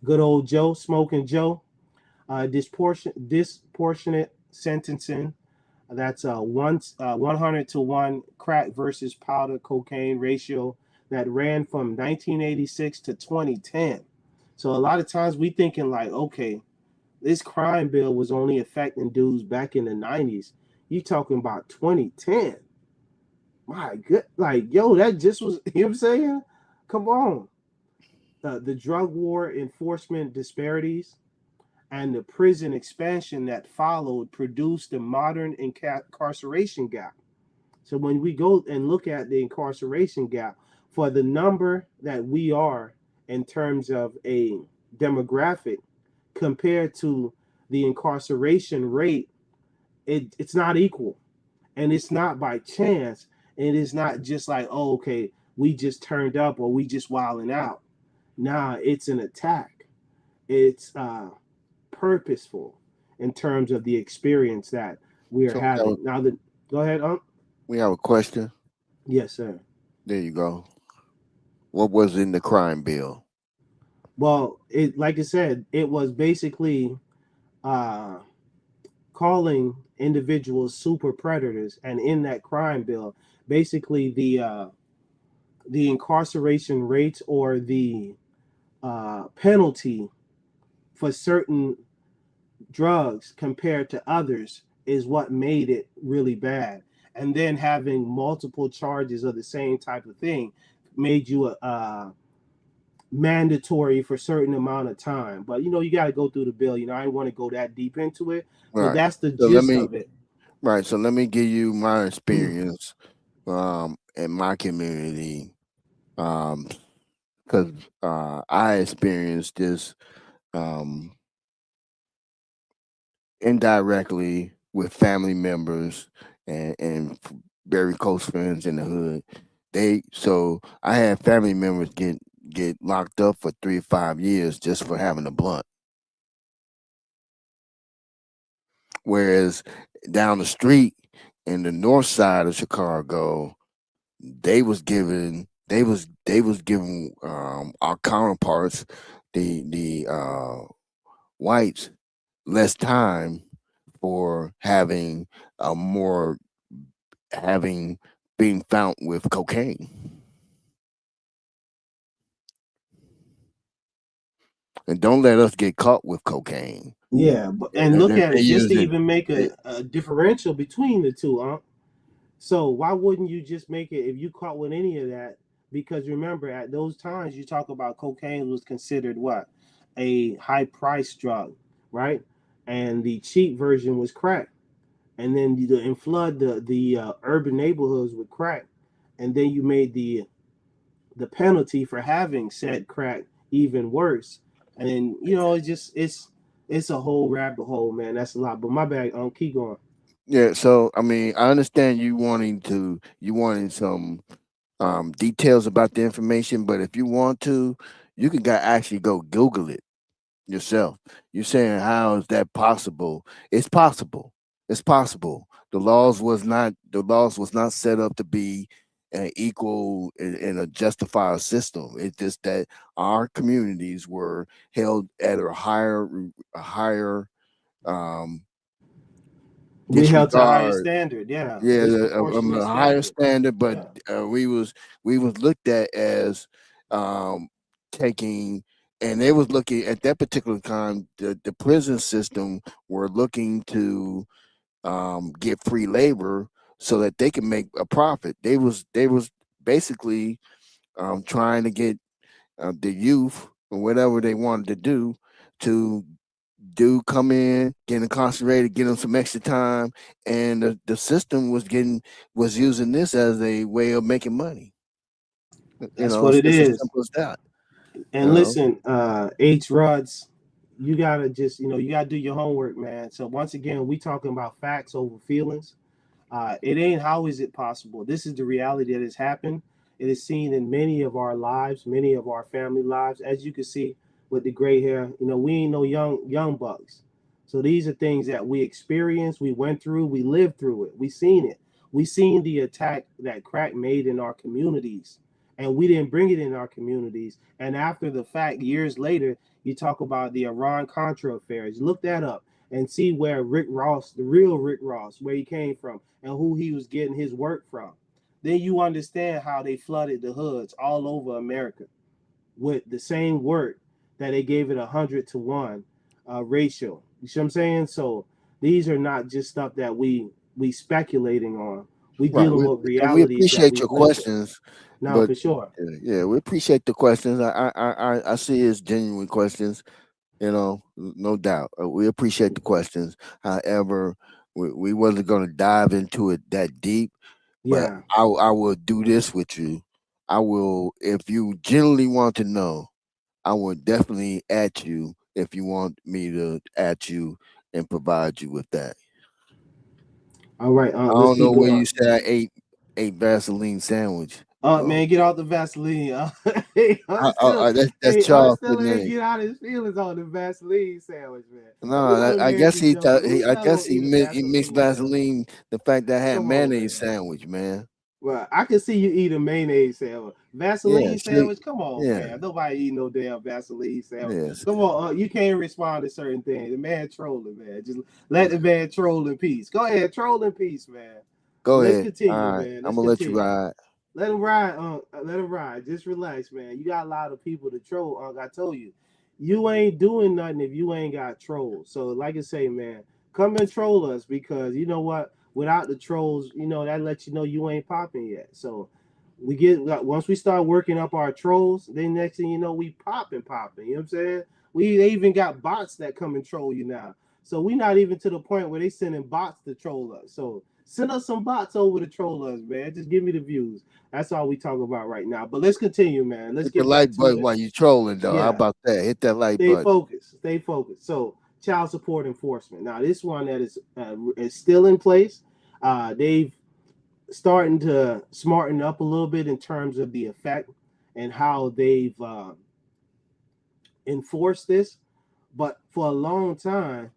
[SPEAKER 2] good old Joe, Smoking Joe. Disproportionate sentencing. That's 100 to 1 crack versus powder cocaine ratio that ran from 1986 to 2010. So a lot of times we thinking like, okay, this crime bill was only affecting dudes back in the 90s. You talking about 2010? My good, like yo, that just was. You know what I'm saying? Come on. The drug war enforcement disparities and the prison expansion that followed produced the modern incarceration gap. So when we go and look at the incarceration gap for the number that we are in terms of a demographic compared to the incarceration rate, it's not equal. And it's not by chance. And it's not just like, oh, okay, we just turned up or we just wilding out. Nah, it's an attack. It's purposeful in terms of the experience that we are
[SPEAKER 3] So
[SPEAKER 2] having. Now, go ahead,
[SPEAKER 3] we have a question.
[SPEAKER 2] Yes, sir.
[SPEAKER 3] There you go. What was in the crime bill?
[SPEAKER 2] Well, it like I said, it was basically uh, calling individuals super predators, and in that crime bill, basically the incarceration rates or the penalty for certain drugs compared to others is what made it really bad. And then having multiple charges of the same type of thing made you a mandatory for a certain amount of time. But you got to go through the bill. I didn't want to go that deep into it, but
[SPEAKER 3] Right.
[SPEAKER 2] that's the
[SPEAKER 3] So let
[SPEAKER 2] gist
[SPEAKER 3] me
[SPEAKER 2] of it.
[SPEAKER 3] right. So let me give you my experience in my community. Um, because I experienced this um indirectly with family members and very close friends in the hood. So I had family members get locked up for 3 to 5 years just for having a blunt. Whereas down the street in the north side of Chicago, they was giving our counterparts, the whites, less time for a more having being found with cocaine. And don't let us get caught with cocaine.
[SPEAKER 2] Yeah, and
[SPEAKER 3] And
[SPEAKER 2] look
[SPEAKER 3] then
[SPEAKER 2] at
[SPEAKER 3] they
[SPEAKER 2] it just to
[SPEAKER 3] use it.
[SPEAKER 2] even make
[SPEAKER 3] They,
[SPEAKER 2] a differential between the two, huh? So why wouldn't you just make it if you caught with any of that? Because remember, at those times you talk about cocaine was considered what? A high price drug, right? And the cheap version was crack. And then and flood the urban neighborhoods with crack. And then you made the penalty for having said crack even worse. And then it's a whole rabbit hole, man. That's a lot. But my bad, keep going.
[SPEAKER 3] yeah, so I mean, I understand you wanting some details about the information, but if you want to, you can actually go Google it yourself. You're saying how is that possible? It's possible. It's possible. The laws was not set up to be an equal in a justified system. It's just that our communities were held at a higher um,
[SPEAKER 2] We held to a higher
[SPEAKER 3] disregard.
[SPEAKER 2] standard, yeah.
[SPEAKER 3] Yeah,
[SPEAKER 2] Disproportionate
[SPEAKER 3] a higher
[SPEAKER 2] standard.
[SPEAKER 3] standard, but
[SPEAKER 2] Yeah.
[SPEAKER 3] we was looked at as um, taking, and they was looking at that particular time. The prison system were looking to get free labor so that they can make a profit. They was basically trying to get the youth or whatever they wanted to to come in, get incarcerated, get them some extra time, and the system was using this as a way of making money.
[SPEAKER 2] That's what
[SPEAKER 3] It's
[SPEAKER 2] it
[SPEAKER 3] just as
[SPEAKER 2] is.
[SPEAKER 3] simple as that. You
[SPEAKER 2] And
[SPEAKER 3] know,
[SPEAKER 2] listen, H Rods, you gotta just you gotta do your homework, man. So once again, we talking about facts over feelings. It ain't how is it possible. This is the reality that has happened. It is seen in many of our lives, many of our family lives. As you can see with the gray hair, we ain't no young bucks. So these are things that we experienced, we went through, we lived through it, we seen it. We seen the attack that crack made in our communities, and we didn't bring it in our communities. And after the fact, years later, you talk about the Iran-Contra affairs. Look that up and see where Rick Ross, the real Rick Ross, where he came from and who he was getting his work from. Then you understand how they flooded the hoods all over America with the same work that they gave it 100-to-1 ratio. You see what I'm saying? So these are not just stuff that we speculating on. We
[SPEAKER 3] Right.
[SPEAKER 2] dealing with
[SPEAKER 3] And we
[SPEAKER 2] realities that
[SPEAKER 3] appreciate
[SPEAKER 2] we've
[SPEAKER 3] your
[SPEAKER 2] lived in.
[SPEAKER 3] questions,
[SPEAKER 2] Now,
[SPEAKER 3] but
[SPEAKER 2] for sure.
[SPEAKER 3] yeah, we appreciate the questions. I see it's genuine questions. No doubt. We appreciate the questions. However, we wasn't going to dive into it that deep, but
[SPEAKER 2] Yeah.
[SPEAKER 3] I will do this with you. I will, if you genuinely want to know, I will definitely at you if you want me to at you and provide you with that.
[SPEAKER 2] All right.
[SPEAKER 3] I
[SPEAKER 2] Let's
[SPEAKER 3] don't know
[SPEAKER 2] keep
[SPEAKER 3] where
[SPEAKER 2] going.
[SPEAKER 3] you said I ate Vaseline sandwich.
[SPEAKER 2] Man, get off the Vaseline. Hey,
[SPEAKER 3] That's
[SPEAKER 2] I'm
[SPEAKER 3] Charles
[SPEAKER 2] still ain't
[SPEAKER 3] today.
[SPEAKER 2] get out his feelings on the Vaseline sandwich, man.
[SPEAKER 3] No,
[SPEAKER 2] We know the
[SPEAKER 3] I
[SPEAKER 2] man
[SPEAKER 3] guess
[SPEAKER 2] be jumping. Who the
[SPEAKER 3] I
[SPEAKER 2] hell
[SPEAKER 3] guess
[SPEAKER 2] gonna eat a
[SPEAKER 3] he mixed
[SPEAKER 2] Vaseline sandwich?
[SPEAKER 3] Vaseline the fact that I had
[SPEAKER 2] Come on,
[SPEAKER 3] mayonnaise
[SPEAKER 2] man.
[SPEAKER 3] sandwich, man.
[SPEAKER 2] Well, I can see you eat a mayonnaise sandwich.
[SPEAKER 3] Yeah,
[SPEAKER 2] Vaseline
[SPEAKER 3] sleep.
[SPEAKER 2] sandwich? Come on,
[SPEAKER 3] Yeah,
[SPEAKER 2] fam. Nobody eat no damn Vaseline sandwich.
[SPEAKER 3] yes.
[SPEAKER 2] Come on, you can't respond to certain things. The man trolling, man. Just let the man troll in peace. Go ahead, troll in peace, man.
[SPEAKER 3] Go
[SPEAKER 2] Let's
[SPEAKER 3] ahead.
[SPEAKER 2] continue,
[SPEAKER 3] All right,
[SPEAKER 2] man.
[SPEAKER 3] I'm
[SPEAKER 2] Let's
[SPEAKER 3] gonna let you
[SPEAKER 2] continue.
[SPEAKER 3] ride.
[SPEAKER 2] Let him ride, let him ride. Just relax, man. You got a lot of people to troll, I told you. You ain't doing nothing if you ain't got trolls. So, like I say, man, come and troll us because you know what? Without the trolls, that lets you know you ain't popping yet. So we get once we start working up our trolls, then next thing you know, we popping. You know what I'm saying? They even got bots that come and troll you now. So we not even to the point where they sending bots to troll us. So send us some bots over to troll us, man. Just give me the views. That's all we talk about right now. But let's continue, man. Let's
[SPEAKER 3] Hit the
[SPEAKER 2] get back
[SPEAKER 3] like
[SPEAKER 2] to
[SPEAKER 3] button
[SPEAKER 2] it.
[SPEAKER 3] while you trolling, though. How
[SPEAKER 2] Yeah,
[SPEAKER 3] about that? Hit that like
[SPEAKER 2] stay
[SPEAKER 3] button.
[SPEAKER 2] focused. Stay focused. So child support enforcement. Now this one that is still in place. They've starting to smarten up a little bit in terms of the effect and how they've enforced this. But for a long time,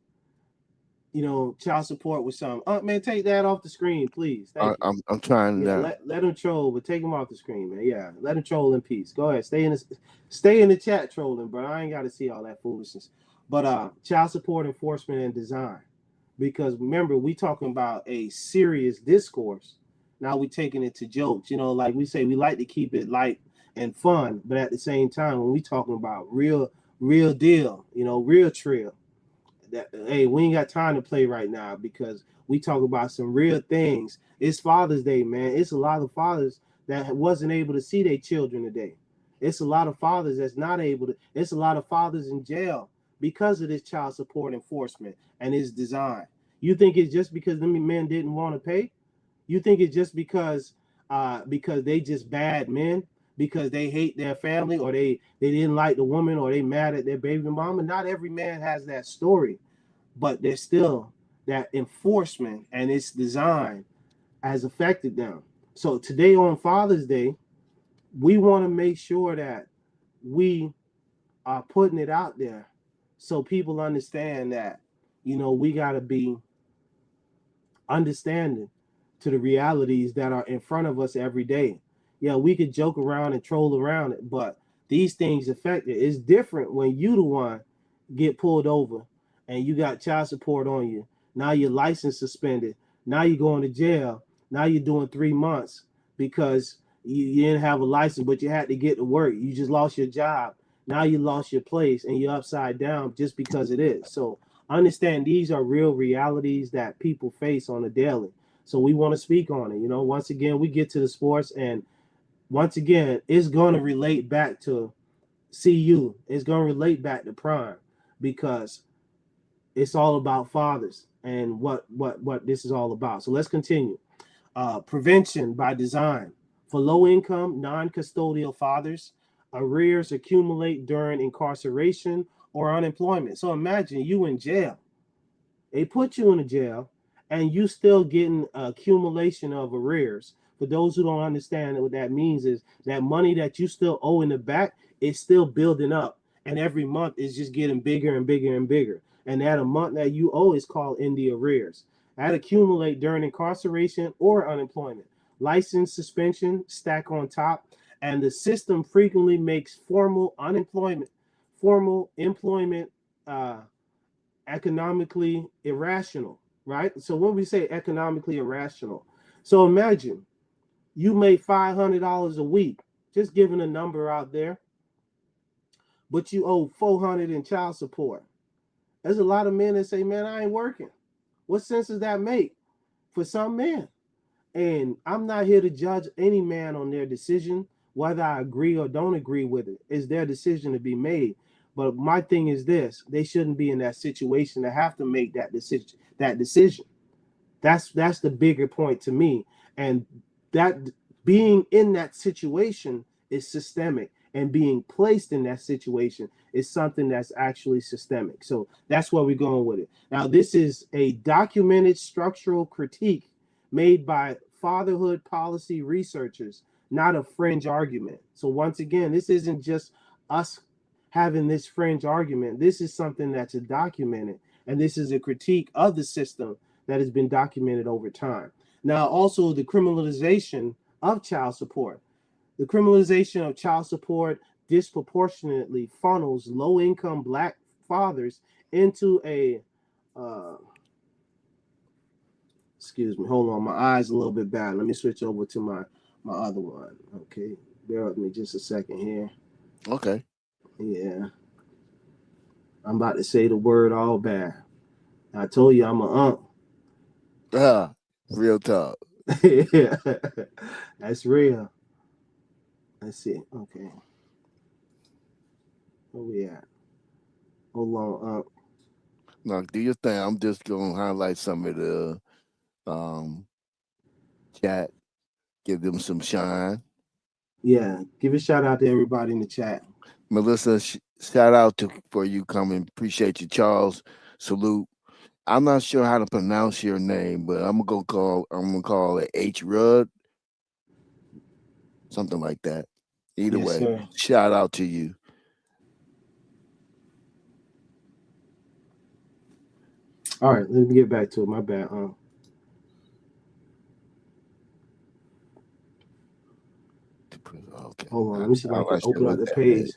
[SPEAKER 2] child support was some. Oh man, take that off the screen, please. Thank you.
[SPEAKER 3] I'm trying
[SPEAKER 2] Yeah,
[SPEAKER 3] now.
[SPEAKER 2] let him troll, but take him off the screen, man. Yeah, let him troll in peace. Go ahead, stay in the chat trolling, bro. I ain't got to see all that foolishness. But child support enforcement and design, because remember we talking about a serious discourse. Now we taking it to jokes. Like we say, we like to keep it light and fun, but at the same time, when we talking about real deal, real trail, that hey, we ain't got time to play right now because we talk about some real things. It's Father's Day, man. It's a lot of fathers that wasn't able to see their children today. It's a lot of fathers that's not able to. It's a lot of fathers in jail because of this child support enforcement and its design. You think it's just because the men didn't want to pay? You think it's just because they just bad men, because they hate their family, or they didn't like the woman, or they mad at their baby mama? Not every man has that story, but there's still that enforcement and its design has affected them. So today on Father's Day, we want to make sure that we are putting it out there so people understand that we got to be understanding to the realities that are in front of us every day. Yeah, we could joke around and troll around it, but these things affect it. It's different when you the one get pulled over and you got child support on you. Now your license suspended. Now you're going to jail. Now you're doing 3 months because you didn't have a license, but you had to get to work. You just lost your job. Now you lost your place and you're upside down just because it is. So understand these are real realities that people face on a daily. So we want to speak on it. Once again, we get to the sports, and once again, it's going to relate back to CU. It's going to relate back to Prime because it's all about fathers and what this is all about. So let's continue. Prevention by design. For low income, non custodial fathers, arrears accumulate during incarceration or unemployment. So imagine you in jail. They put you in a jail and you still getting accumulation of arrears. For those who don't understand what that means is that money that you still owe in the back is still building up. And every month is just getting bigger and bigger and bigger. And that a month that you owe is called in the arrears. That accumulate during incarceration or unemployment. License suspension stack on top. And the system frequently makes formal employment economically irrational, right? So when we say economically irrational, so imagine you make $500 a week, just giving a number out there, but you owe $400 in child support. There's a lot of men that say, man, I ain't working. What sense does that make for some men? And I'm not here to judge any man on their decision, whether I agree or don't agree with it. It's their decision to be made. But my thing is this: they shouldn't be in that situation to have to make that decision. That's the bigger point to me. And that being in that situation is systemic, and being placed in that situation is something that's actually systemic. So that's where we're going with it. Now, this is a documented structural critique made by fatherhood policy researchers, not a fringe argument. So once again, this isn't just us having this fringe argument. This is something that's documented, and this is a critique of the system that has been documented over time. Now, also the criminalization of child support. The criminalization of child support disproportionately funnels low-income Black fathers into a excuse me, hold on, my eyes a little bit bad. Let me switch over to my other one. Okay, bear with me just a second here.
[SPEAKER 3] Okay.
[SPEAKER 2] Yeah, I'm about to say the word all bad. I told you I'm a
[SPEAKER 3] Real talk.
[SPEAKER 2] yeah, that's real. Let's see. Okay, where we at? Hold on.
[SPEAKER 3] Now do your thing. I'm just gonna highlight some of the um chat, give them some shine.
[SPEAKER 2] Yeah, give a shout out to everybody in the chat.
[SPEAKER 3] Melissa, shout out to for you coming. Appreciate you, Charles. Salute. I'm not sure how to pronounce your name, but I'm gonna call it H Rudd, something like that. Either
[SPEAKER 2] Yes,
[SPEAKER 3] way,
[SPEAKER 2] sir.
[SPEAKER 3] shout out to you.
[SPEAKER 2] All right, let me get back to it. My bad.
[SPEAKER 3] Okay,
[SPEAKER 2] Hold on. Let me see if I
[SPEAKER 3] I'm
[SPEAKER 2] can
[SPEAKER 3] not sure
[SPEAKER 2] open up
[SPEAKER 3] what
[SPEAKER 2] the
[SPEAKER 3] that meant.
[SPEAKER 2] page.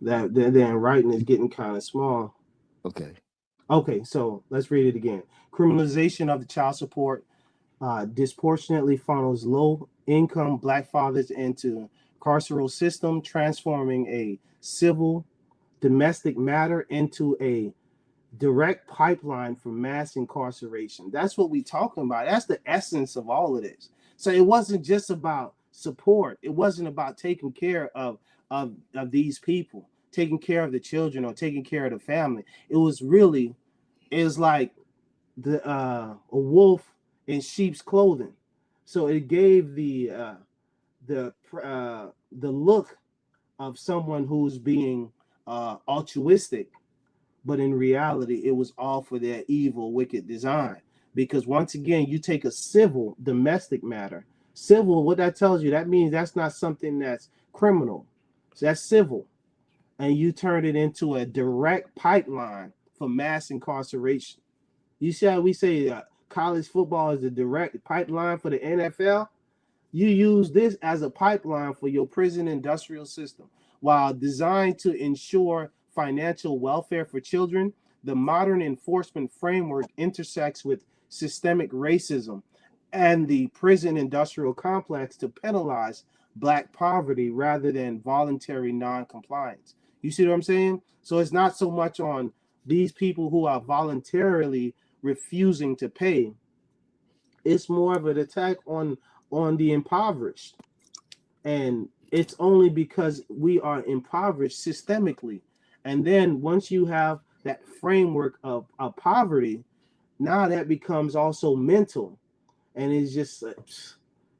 [SPEAKER 2] That then writing is getting kind of small.
[SPEAKER 3] Okay.
[SPEAKER 2] Okay, so let's read it again. Criminalization of the child support disproportionately funnels low-income Black fathers into carceral system, transforming a civil domestic matter into a direct pipeline for mass incarceration. That's what we're talking about. That's the essence of all of this. So it wasn't just about support. It wasn't about taking care of these people, taking care of the children or taking care of the family. It was really, it was like a wolf in sheep's clothing. So it gave the look of someone who's being altruistic, but in reality, it was all for their evil, wicked design. Because once again, you take a civil domestic matter. Civil, what that tells you, that means that's not something that's criminal. So that's civil. And you turn it into a direct pipeline for mass incarceration. You see how we say college football is a direct pipeline for the NFL? You use this as a pipeline for your prison industrial system. While designed to ensure financial welfare for children, the modern enforcement framework intersects with systemic racism and the prison industrial complex to penalize Black poverty rather than voluntary non-compliance. You see what I'm saying? So it's not so much on these people who are voluntarily refusing to pay. It's more of an attack on the impoverished, and it's only because we are impoverished systemically. And then once you have that framework of poverty, now that becomes also mental, and it's just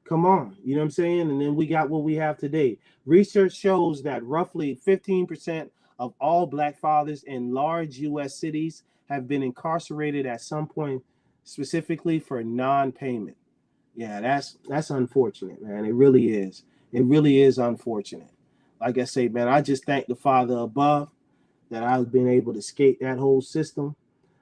[SPEAKER 2] come on, you know what I'm saying? And then we got what we have today. Research shows that roughly 15% of all Black fathers in large US cities have been incarcerated at some point, specifically for non-payment. Yeah, that's unfortunate, man. It really is. It really is unfortunate. Like I say, man, I just thank the Father above that I've been able to skate that whole system,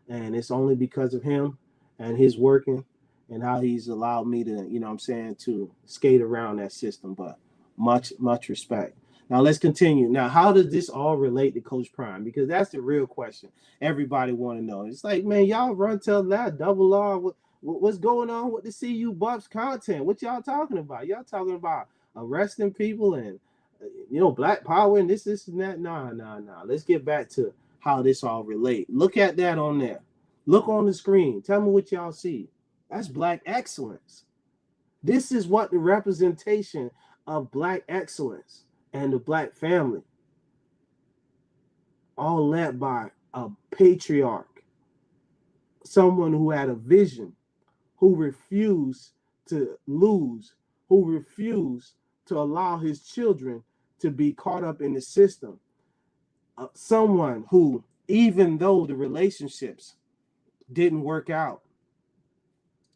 [SPEAKER 2] and it's only because of him and his working and how he's allowed me to, you know what I'm saying, to skate around that system. But Much respect. Now let's continue. Now, how does this all relate to Coach Prime? Because that's the real question everybody want to know. It's like, man, y'all run till that double R. What's going on with the CU Buffs content? What y'all talking about? Y'all talking about arresting people and black power and this and that? Nah. Let's get back to how this all relate. Look at that on there. Look on the screen. Tell me what y'all see. That's black excellence. This is what the representation of black excellence and the black family, all led by a patriarch, someone who had a vision, who refused to lose, who refused to allow his children to be caught up in the system. Someone who, even though the relationships didn't work out,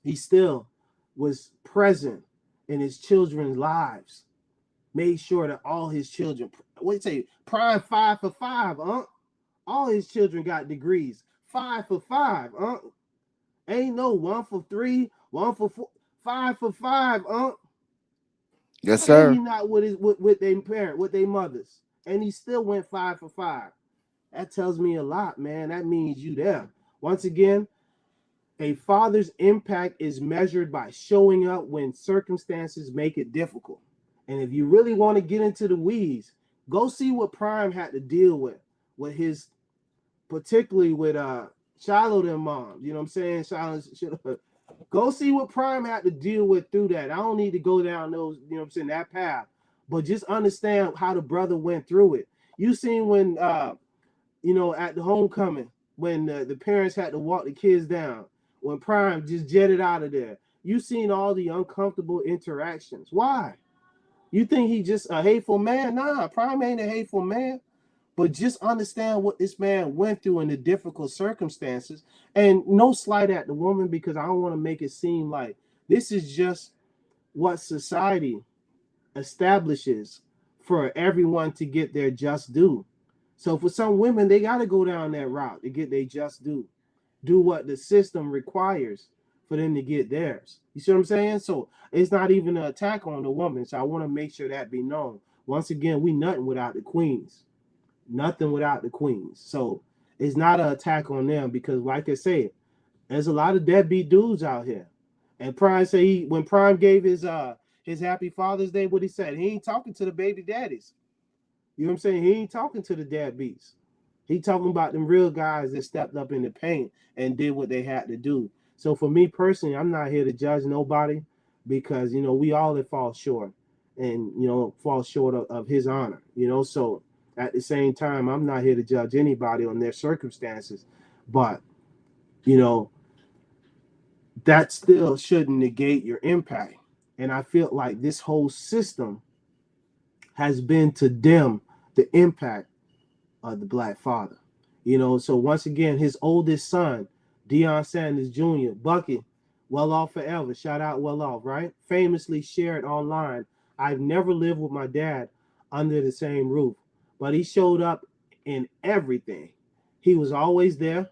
[SPEAKER 2] he still was present in his children's lives, made sure that all his children, Prime 5 for 5, all his children got degrees. 5 for 5, ain't no 1 for 3, 1 for 4, 5 for 5,
[SPEAKER 3] Yes,
[SPEAKER 2] and
[SPEAKER 3] sir.
[SPEAKER 2] he not with their parent, with their mothers, and he still went 5 for 5. That tells me a lot, man. That means you there. Once again, a father's impact is measured by showing up when circumstances make it difficult. And if you really want to get into the weeds, go see what Prime had to deal with his, particularly with Shilo and mom. You know what I'm saying? Shilo, go see what Prime had to deal with through that. I don't need to go down those, you know what I'm saying, that path. But just understand how the brother went through it. You seen when at the homecoming, when the parents had to walk the kids down, when Prime just jetted out of there. You seen all the uncomfortable interactions. Why? You think he just a hateful man? Nah, Prime ain't a hateful man. But just understand what this man went through in the difficult circumstances. And no slight at the woman, because I don't want to make it seem like this is just what society establishes for everyone to get their just due. So for some women, they got to go down that route to get their just due. Do what the system requires for them to get theirs. You see what I'm saying? So it's not even an attack on the woman. So I want to make sure that be known. Once again, we nothing without the queens. Nothing without the queens. So it's not an attack on them because, like I said, there's a lot of deadbeat dudes out here. And Prime say when Prime gave his Happy Father's Day, what he said, he ain't talking to the baby daddies. You know what I'm saying? He ain't talking to the deadbeats. He talking about them real guys that stepped up in the paint and did what they had to do. So for me personally, I'm not here to judge nobody because, we all that fall short and, fall short of his honor, So at the same time, I'm not here to judge anybody on their circumstances. But, that still shouldn't negate your impact. And I feel like this whole system has been to dim the impact of the black father. So once again, his oldest son, Deion Sanders Jr., Bucky, well off forever. Shout out well off, right? Famously shared online, I've never lived with my dad under the same roof, but he showed up in everything. He was always there,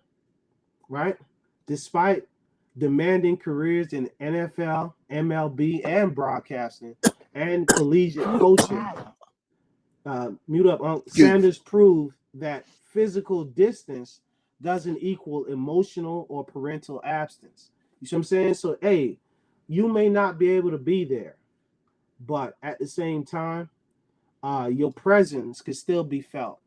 [SPEAKER 2] right? Despite demanding careers in NFL, MLB, and broadcasting and collegiate coaching. Mute up, Unc. Sanders proved that physical distance doesn't equal emotional or parental absence. You see what I'm saying? So, hey, you may not be able to be there, but at the same time, your presence could still be felt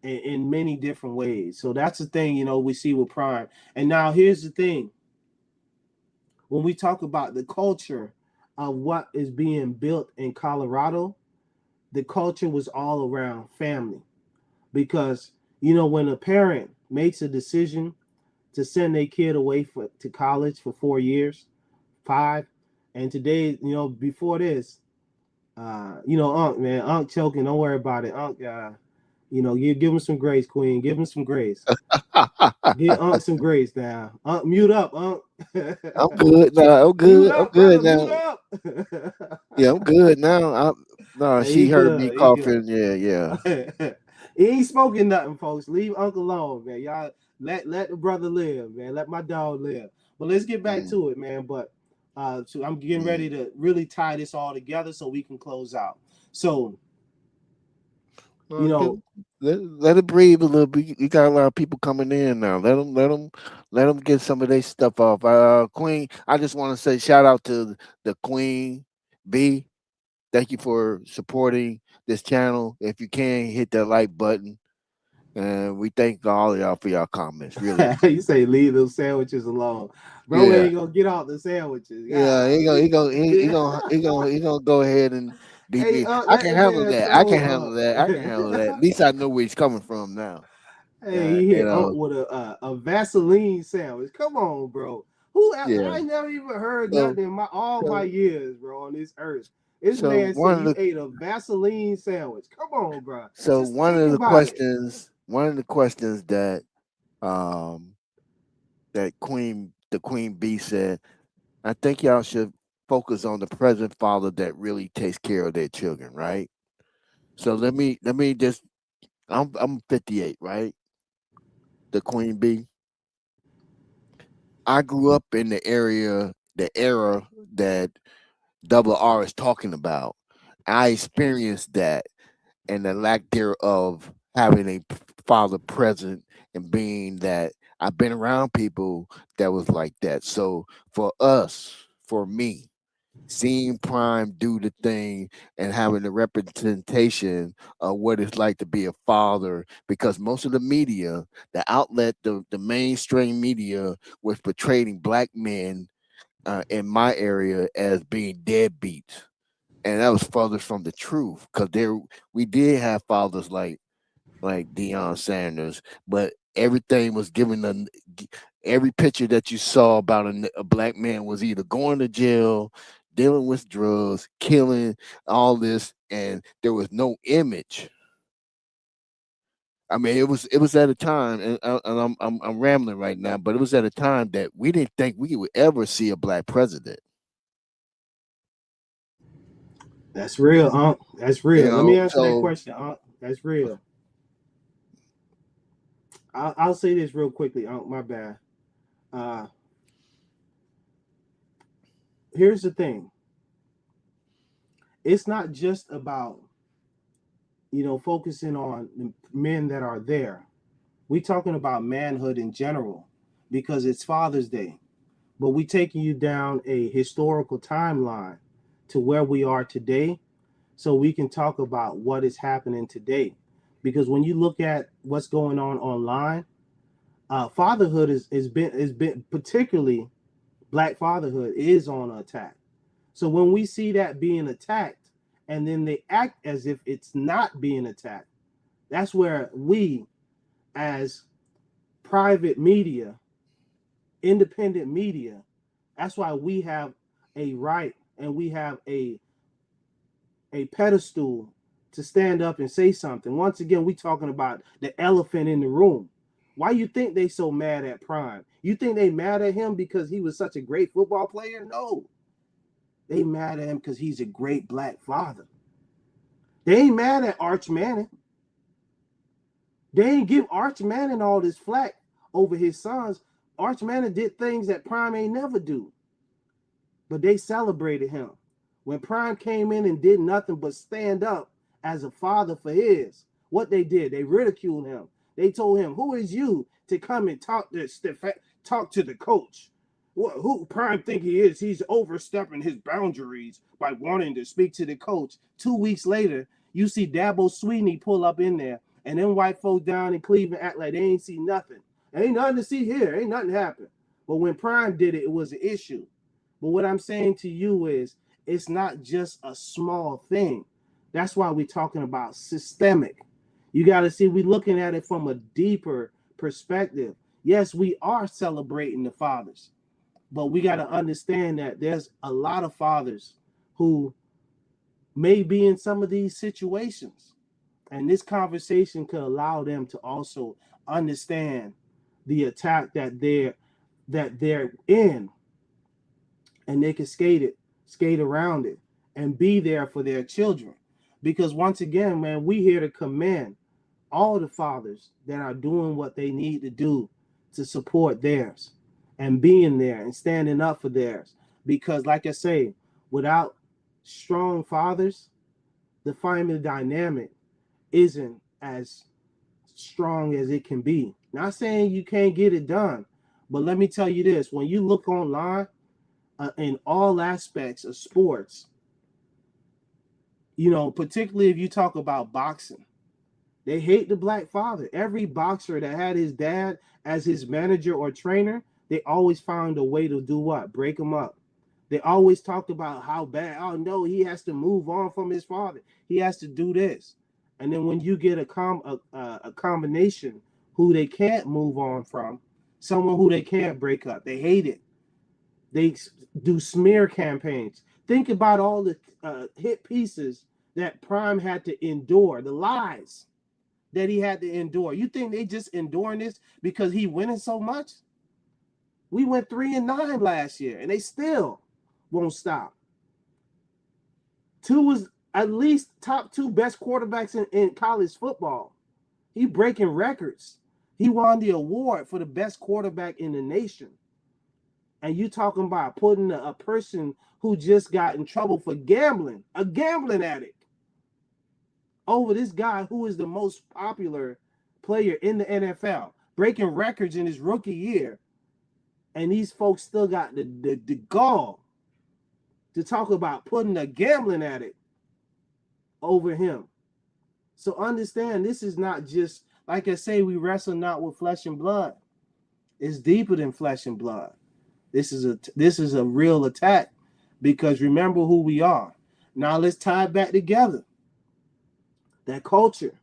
[SPEAKER 2] in many different ways. So that's the thing, we see with Prime. And now here's the thing. When we talk about the culture of what is being built in Colorado, the culture was all around family. Because, when a parent makes a decision to send their kid away to college for 4 years, 5, and today, before this, Unc, man, Unc choking, don't worry about it. Unc, you give him some grace, Queen. Give him some grace. Give Unc some grace now. Unc, mute up, Unc.
[SPEAKER 3] I'm good now. I'm
[SPEAKER 2] Mute
[SPEAKER 3] good. I'm
[SPEAKER 2] up,
[SPEAKER 3] good
[SPEAKER 2] brother.
[SPEAKER 3] now.
[SPEAKER 2] Mute up.
[SPEAKER 3] Yeah, I'm good now. No,
[SPEAKER 2] He
[SPEAKER 3] she heard me
[SPEAKER 2] good. He
[SPEAKER 3] coughing.
[SPEAKER 2] good.
[SPEAKER 3] Yeah.
[SPEAKER 2] He ain't smoking nothing, folks. Leave Uncle alone, man. Y'all let the brother live, man. Let my dog live. But let's get back to it, man. But so I'm getting ready to really tie this all together so we can close out. So, you
[SPEAKER 3] Well,
[SPEAKER 2] know,
[SPEAKER 3] let it breathe a little bit. You got a lot of people coming in now. Let them get some of their stuff off. Queen, I just want to say shout out to the Queen B. Thank you for supporting this channel. If you can, hit that like button. And we thank all of y'all for y'all comments. Really.
[SPEAKER 2] you say leave those sandwiches alone. Bro
[SPEAKER 3] Yeah.
[SPEAKER 2] ain't gonna get off the sandwiches.
[SPEAKER 3] Yeah, he gonna go ahead and beat
[SPEAKER 2] Hey,
[SPEAKER 3] me. I
[SPEAKER 2] let
[SPEAKER 3] can
[SPEAKER 2] the
[SPEAKER 3] handle
[SPEAKER 2] man
[SPEAKER 3] that. I can handle
[SPEAKER 2] throw
[SPEAKER 3] that. I can handle that. At least I know where he's coming from now.
[SPEAKER 2] Hey, he
[SPEAKER 3] You
[SPEAKER 2] hit
[SPEAKER 3] know.
[SPEAKER 2] with a Vaseline sandwich. Come on, bro. Who
[SPEAKER 3] Yeah.
[SPEAKER 2] I never even heard
[SPEAKER 3] So
[SPEAKER 2] nothing in all my
[SPEAKER 3] so
[SPEAKER 2] years, bro, on this earth. This
[SPEAKER 3] so
[SPEAKER 2] man said
[SPEAKER 3] one of
[SPEAKER 2] you
[SPEAKER 3] the
[SPEAKER 2] ate a Vaseline sandwich. Come on, bro.
[SPEAKER 3] so
[SPEAKER 2] Just think about it.
[SPEAKER 3] one of the questions that um that the Queen Bee said, I think y'all should focus on the present father that really takes care of their children, right? So let me just I'm 58, right? The Queen Bee. I grew up in the era that Double R is talking about. I experienced that and the lack thereof having a father present and being that I've been around people that was like that. So for us, for me, seeing Prime do the thing and having the representation of what it's like to be a father, because most of the media, the outlet, the mainstream media was portraying black men in my area as being deadbeats, and that was furthest from the truth. Because there, we did have fathers like Deion Sanders, but everything was given every picture that you saw about a black man was either going to jail, dealing with drugs, killing, all this, and there was no image. I mean, it was at a time, and I'm rambling right now, but it was at a time that we didn't think we would ever see a black president.
[SPEAKER 2] That's real, Unc. That's
[SPEAKER 3] You
[SPEAKER 2] real. Let me
[SPEAKER 3] know,
[SPEAKER 2] answer that
[SPEAKER 3] so
[SPEAKER 2] question, Unc. That's real. I'll say this real quickly, Unc. My bad. Uh, Here's the thing. It's not just about focusing on the men that are there. We talking about manhood in general because it's Father's Day, but we taking you down a historical timeline to where we are today, so we can talk about what is happening today. Because when you look at what's going on online, fatherhood is been particularly black fatherhood is on attack. So when we see that being attacked, and then they act as if it's not being attacked, that's where we, as private media, independent media, that's why we have a right and we have a pedestal to stand up and say something. Once again, we talking about the elephant in the room. Why you think they so mad at Prime? You think they mad at him because he was such a great football player? No. They mad at him because he's a great black father. They ain't mad at Arch Manning. They ain't give Arch Manning all this flack over his sons. Arch Manning did things that Prime ain't never do, but they celebrated him. When Prime came in and did nothing but stand up as a father for his, what they did, they ridiculed him. They told him, "Who is you to come and talk to the coach? Who Prime think he is? He's overstepping his boundaries by wanting to speak to the coach." 2 weeks later, you see Dabo Sweeney pull up in there, and then white folks down in Cleveland act like they ain't see nothing. Ain't nothing to see here. Ain't nothing happen. But when Prime did it, it was an issue. But what I'm saying to you is, it's not just a small thing. That's why we're talking about systemic. You got to see, we're looking at it from a deeper perspective. Yes, we are celebrating the fathers, but we got to understand that there's a lot of fathers who may be in some of these situations. And this conversation could allow them to also understand the attack that they're in, and they can skate around it, and be there for their children. Because once again, man, we here to commend all the fathers that are doing what they need to do to support theirs and being there and standing up for theirs. Because, like I say, without strong fathers, the family dynamic isn't as strong as it can be. Not saying you can't get it done, but let me tell you this: when you look online in all aspects of sports, particularly if you talk about boxing, they hate the black father. Every boxer that had his dad as his manager or trainer, they always found a way to do what? Break him up. They always talked about how bad, oh no, he has to move on from his father. He has to do this. And then when you get a combination who they can't move on from, someone who they can't break up, they hate it. They do smear campaigns. Think about all the hit pieces that Prime had to endure, the lies that he had to endure. You think they just enduring this because he winning so much? We went 3-9 last year, and they still won't stop. Two was at least top 2 best quarterbacks in college football. He breaking records. He won the award for the best quarterback in the nation. And you talking about putting a person who just got in trouble for gambling, a gambling addict, over this guy who is the most popular player in the NFL, breaking records in his rookie year. And these folks still got the gall to talk about putting a gambling addict over him. So understand, this is not just, like I say, we wrestle not with flesh and blood. It's deeper than flesh and blood. This is a real attack, because remember who we are. Now let's tie it back together. That culture.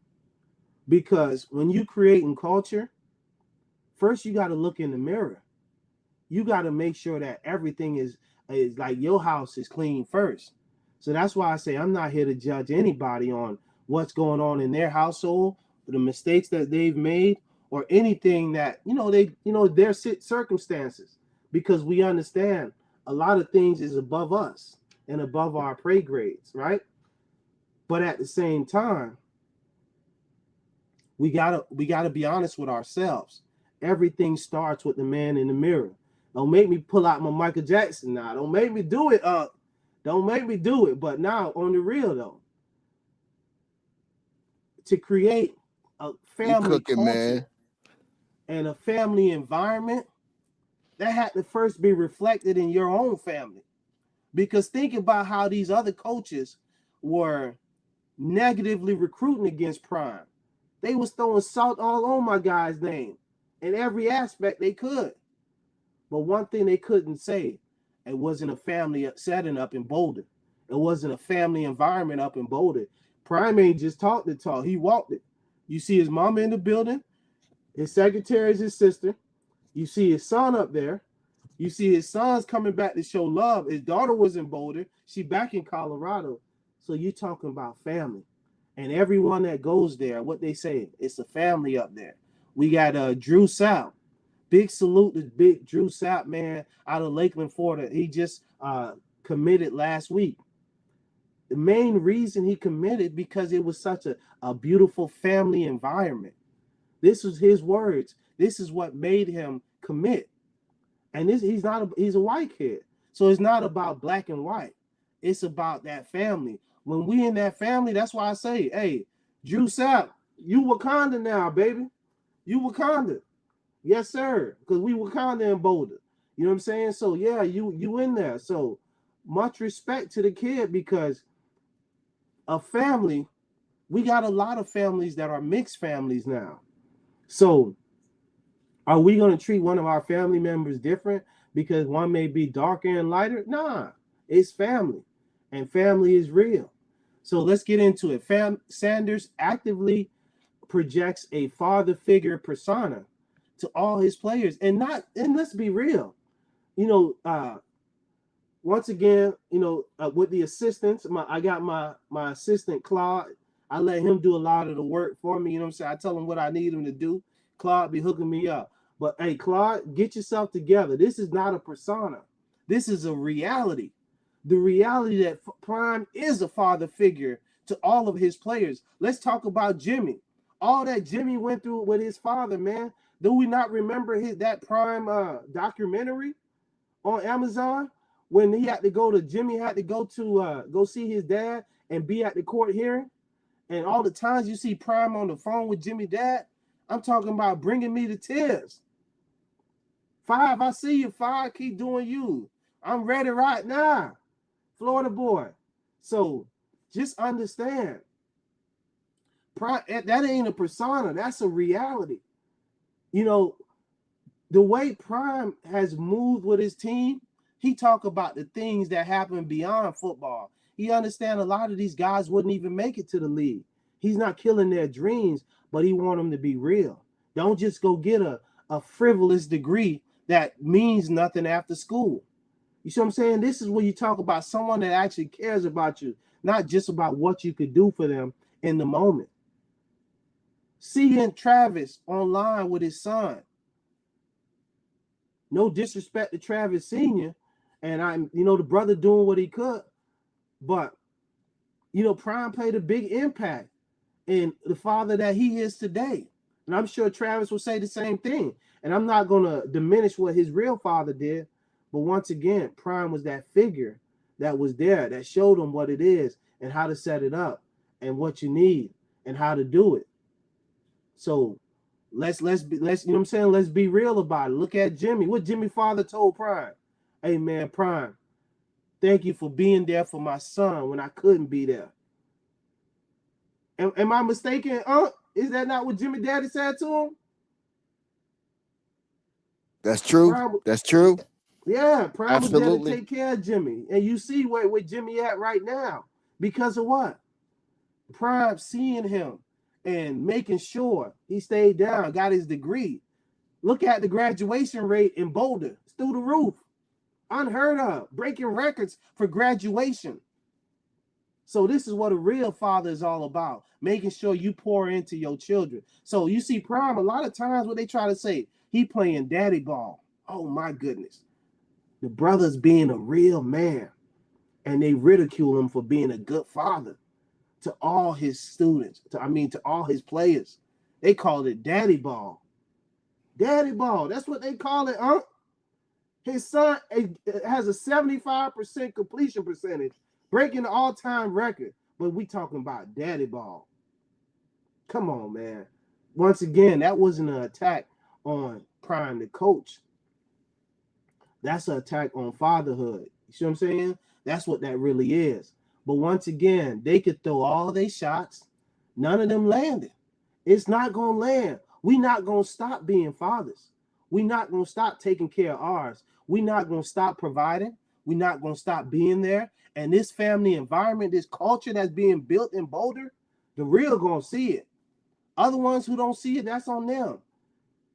[SPEAKER 2] Because when you creating culture, first you got to look in the mirror. You got to make sure that everything is like your house is clean first. So that's why I say I'm not here to judge anybody on what's going on in their household, the mistakes that they've made, or anything that their circumstances, because we understand a lot of things is above us and above our pay grades, right? But at the same time, we gotta be honest with ourselves. Everything starts with the man in the mirror. Don't make me pull out my Michael Jackson now. Don't make me do it. Don't make me do it. But now, on the real though, to create a family culture, man, and a family environment, that had to first be reflected in your own family. Because think about how these other coaches were negatively recruiting against Prime. They was throwing salt all on my guy's name in every aspect they could. But one thing they couldn't say, it wasn't a family setting up in Boulder. It wasn't a family environment up in Boulder. Prime ain't just talked the talk, he walked it. You see his mama in the building, his secretary is his sister. You see his son up there. You see his son's coming back to show love. His daughter was in Boulder. She back in Colorado. So you're talking about family. And everyone that goes there, what they say, it's a family up there. We got Drew Sapp. Big salute to big Drew Sapp, man, out of Lakeland, Florida. He just committed last week. The main reason he committed because it was such a beautiful family environment. This was his words. This is what made him commit. And he's a white kid. So it's not about black and white. It's about that family. When we in that family, that's why I say, hey, Drew Sapp, you Wakanda now, baby. You Wakanda. Yes, sir. Because we Wakanda in Boulder. You know what I'm saying? So yeah, you in there. So much respect to the kid, because a family, we got a lot of families that are mixed families now. So are we going to treat one of our family members different because one may be darker and lighter? Nah, it's family, and family is real. So let's get into it. Sanders actively projects a father figure persona to all his players, and let's be real. Once again, with the assistants, I got my assistant Claude. I let him do a lot of the work for me. You know what I'm saying? I tell him what I need him to do. Claude be hooking me up. But hey, Claude, get yourself together. This is not a persona. This is a reality. The reality that Prime is a father figure to all of his players. Let's talk about Jimmy. All that Jimmy went through with his father, man. Do we not remember that Prime documentary on Amazon when Jimmy had to go to go see his dad, and be at the court hearing, and all the times you see Prime on the phone with Jimmy Dad, I'm talking about bringing me to tears. 5, I see you. 5, keep doing you. I'm ready right now. Florida boy. So just understand, Prime, that ain't a persona. That's a reality. You know, the way Prime has moved with his team, he talk about the things that happen beyond football. He understand a lot of these guys wouldn't even make it to the league. He's not killing their dreams, but he want them to be real. Don't just go get a frivolous degree that means nothing after school. You see what I'm saying? This is where you talk about someone that actually cares about you, not just about what you could do for them in the moment. Seeing Travis online with his son. No disrespect to Travis Sr. And the brother doing what he could, but Prime played a big impact in the father that he is today. And I'm sure Travis will say the same thing. And I'm not going to diminish what his real father did. But once again, Prime was that figure that was there, that showed him what it is and how to set it up and what you need and how to do it. So let's let's be real about it. Look at Jimmy. What Jimmy father told Prime. Hey man, Prime, thank you for being there for my son when I couldn't be there. Am I mistaken? Is that not what Jimmy Daddy said to him?
[SPEAKER 3] That's true. That's true.
[SPEAKER 2] Yeah, Prime was there to
[SPEAKER 3] Absolutely.
[SPEAKER 2] take care of Jimmy. And you see where Jimmy at right now. Because of what? Prime seeing him and making sure he stayed down, got his degree. Look at the graduation rate in Boulder. It's through the roof. Unheard of. Breaking records for graduation. So this is what a real father is all about. Making sure you pour into your children. So you see Prime, a lot of times what they try to say, he playing daddy ball. Oh my goodness. The brother's being a real man. And they ridicule him for being a good father to all his students. To all his players. They call it daddy ball. Daddy ball. That's what they call it, huh? His son has a 75% completion percentage, breaking the all-time record. But we talking about daddy ball. Come on, man. Once again, that wasn't an attack on Prime the coach. That's an attack on fatherhood. You see what I'm saying? That's what that really is. But once again, they could throw all their shots. None of them landed. It's not going to land. We're not going to stop being fathers. We're not going to stop taking care of ours. We're not going to stop providing. We're not going to stop being there. And this family environment, this culture that's being built in Boulder, the real going to see it. Other ones who don't see it, that's on them.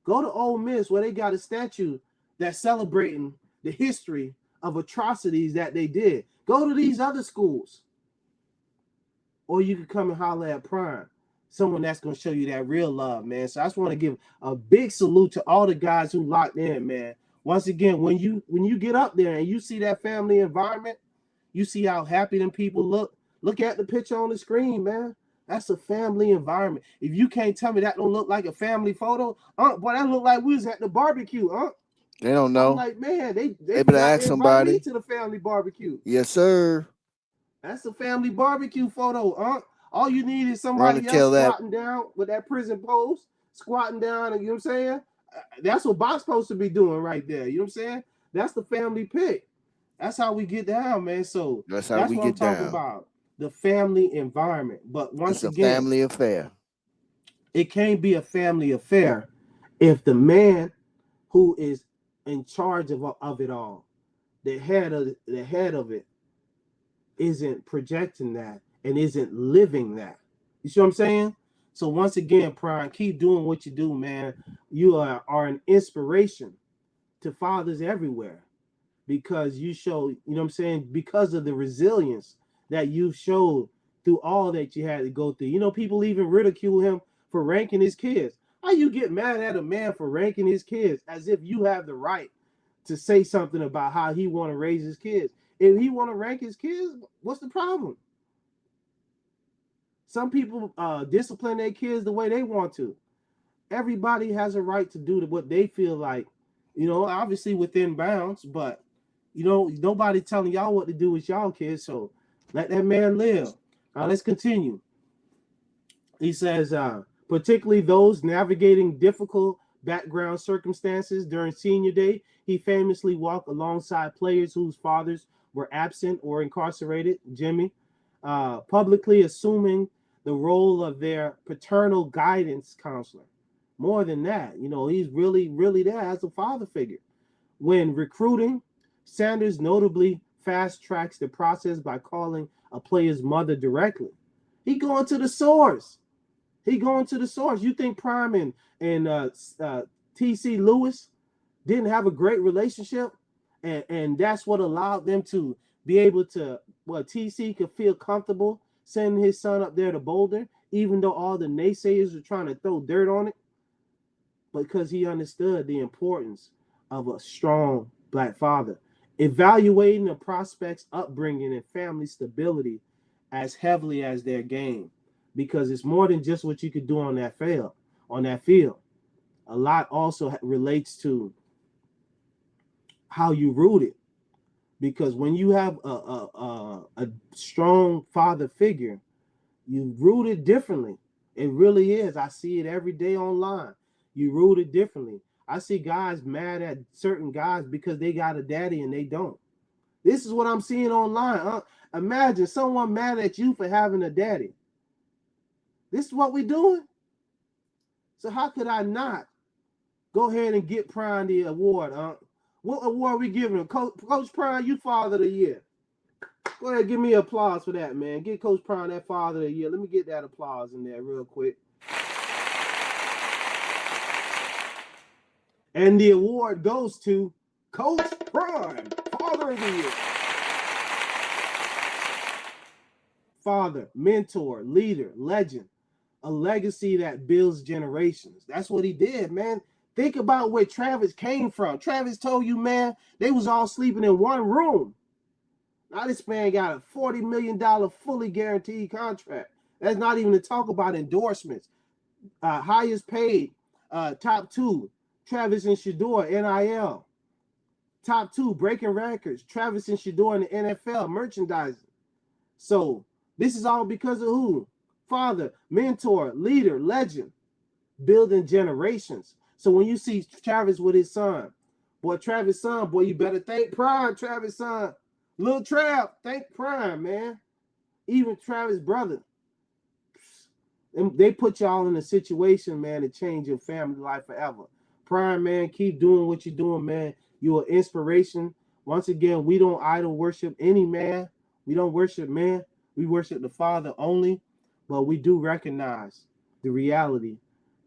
[SPEAKER 2] Go to Ole Miss where they got a statue that's celebrating the history of atrocities that they did. Go to these other schools. Or you can come and holler at Prime. Someone that's going to show you that real love, man. So I just want to give a big salute to all the guys who locked in, man. Once again, when you get up there and you see that family environment, you see how happy them people look. Look at the picture on the screen, man. That's a family environment. If you can't tell me that don't look like a family photo, boy, that look like we was at the barbecue,
[SPEAKER 3] They don't know.
[SPEAKER 2] I'm like, man, they
[SPEAKER 3] better ask somebody.
[SPEAKER 2] Me to the family barbecue.
[SPEAKER 3] Yes, sir.
[SPEAKER 2] That's a family barbecue photo, All you need is somebody else squatting down with that prison pose, squatting down, and you know what I'm saying? That's what Bob's supposed to be doing right there. You know what I'm saying? That's the family pick. That's how we get down, man. So
[SPEAKER 3] that's
[SPEAKER 2] what I'm talking about. The family environment. But once again,
[SPEAKER 3] it's a family affair.
[SPEAKER 2] It can't be a family affair if the man who is in charge of it all, the head of it, isn't projecting that and isn't living that. You see what I'm saying? So once again, Prime, keep doing what you do, man. You are an inspiration to fathers everywhere because you show, you know what I'm saying, because of the resilience that you showed through all that you had to go through. You know, people even ridicule him for ranking his kids. How you get mad at a man for ranking his kids as if you have the right to say something about how he want to raise his kids? If he want to rank his kids, what's the problem? Some people discipline their kids the way they want to. Everybody has a right to do what they feel like, you know, obviously within bounds, but, you know, nobody telling y'all what to do with y'all kids, so let that man live. Let's continue. He says, particularly those navigating difficult background circumstances during senior day. He famously walked alongside players whose fathers were absent or incarcerated, Jimmy, publicly assuming the role of their paternal guidance counselor. More than that, he's really, really there as a father figure. When recruiting, Sanders notably fast tracks the process by calling a player's mother directly. He going to the source. You think Prime and TC Lewis didn't have a great relationship, and that's what allowed them to be able to. Well, TC could feel comfortable sending his son up there to Boulder, even though all the naysayers were trying to throw dirt on it, because he understood the importance of a strong black father, evaluating the prospect's upbringing and family stability as heavily as their game, because it's more than just what you could do on that field. A lot also relates to how you root it, because when you have a strong father figure, you root it differently. It really is. I see it every day online. You root it differently. I see guys mad at certain guys because they got a daddy and they don't. This is what I'm seeing online. Imagine someone mad at you for having a daddy. This is what we're doing. So how could I not go ahead and get Prime the award? What award are we giving him? Coach Prime, you Father of the Year. Go ahead, give me applause for that, man. Get Coach Prime that Father of the Year. Let me get that applause in there real quick. And the award goes to Coach Prime, Father of the Year. Father, mentor, leader, legend, a legacy that builds generations. That's what he did, man. Think about where Travis came from. Travis told you, man, they was all sleeping in one room. Now this man got a $40 million fully guaranteed contract. That's not even to talk about endorsements. Highest paid, top two, Travis and Shedeur, NIL. Top two, breaking records, Travis and Shedeur in the NFL, merchandising. So this is all because of who? Father, mentor, leader, legend, building generations. So when you see Travis with his son, Travis' son, you better thank Prime, Travis' son. Lil Trav, thank Prime, man. Even Travis' brother. And they put y'all in a situation, man, to change your family life forever. Prime, man, keep doing what you're doing, man. You're an inspiration. Once again, we don't idol worship any man. We don't worship man. We worship the Father only. But we do recognize the reality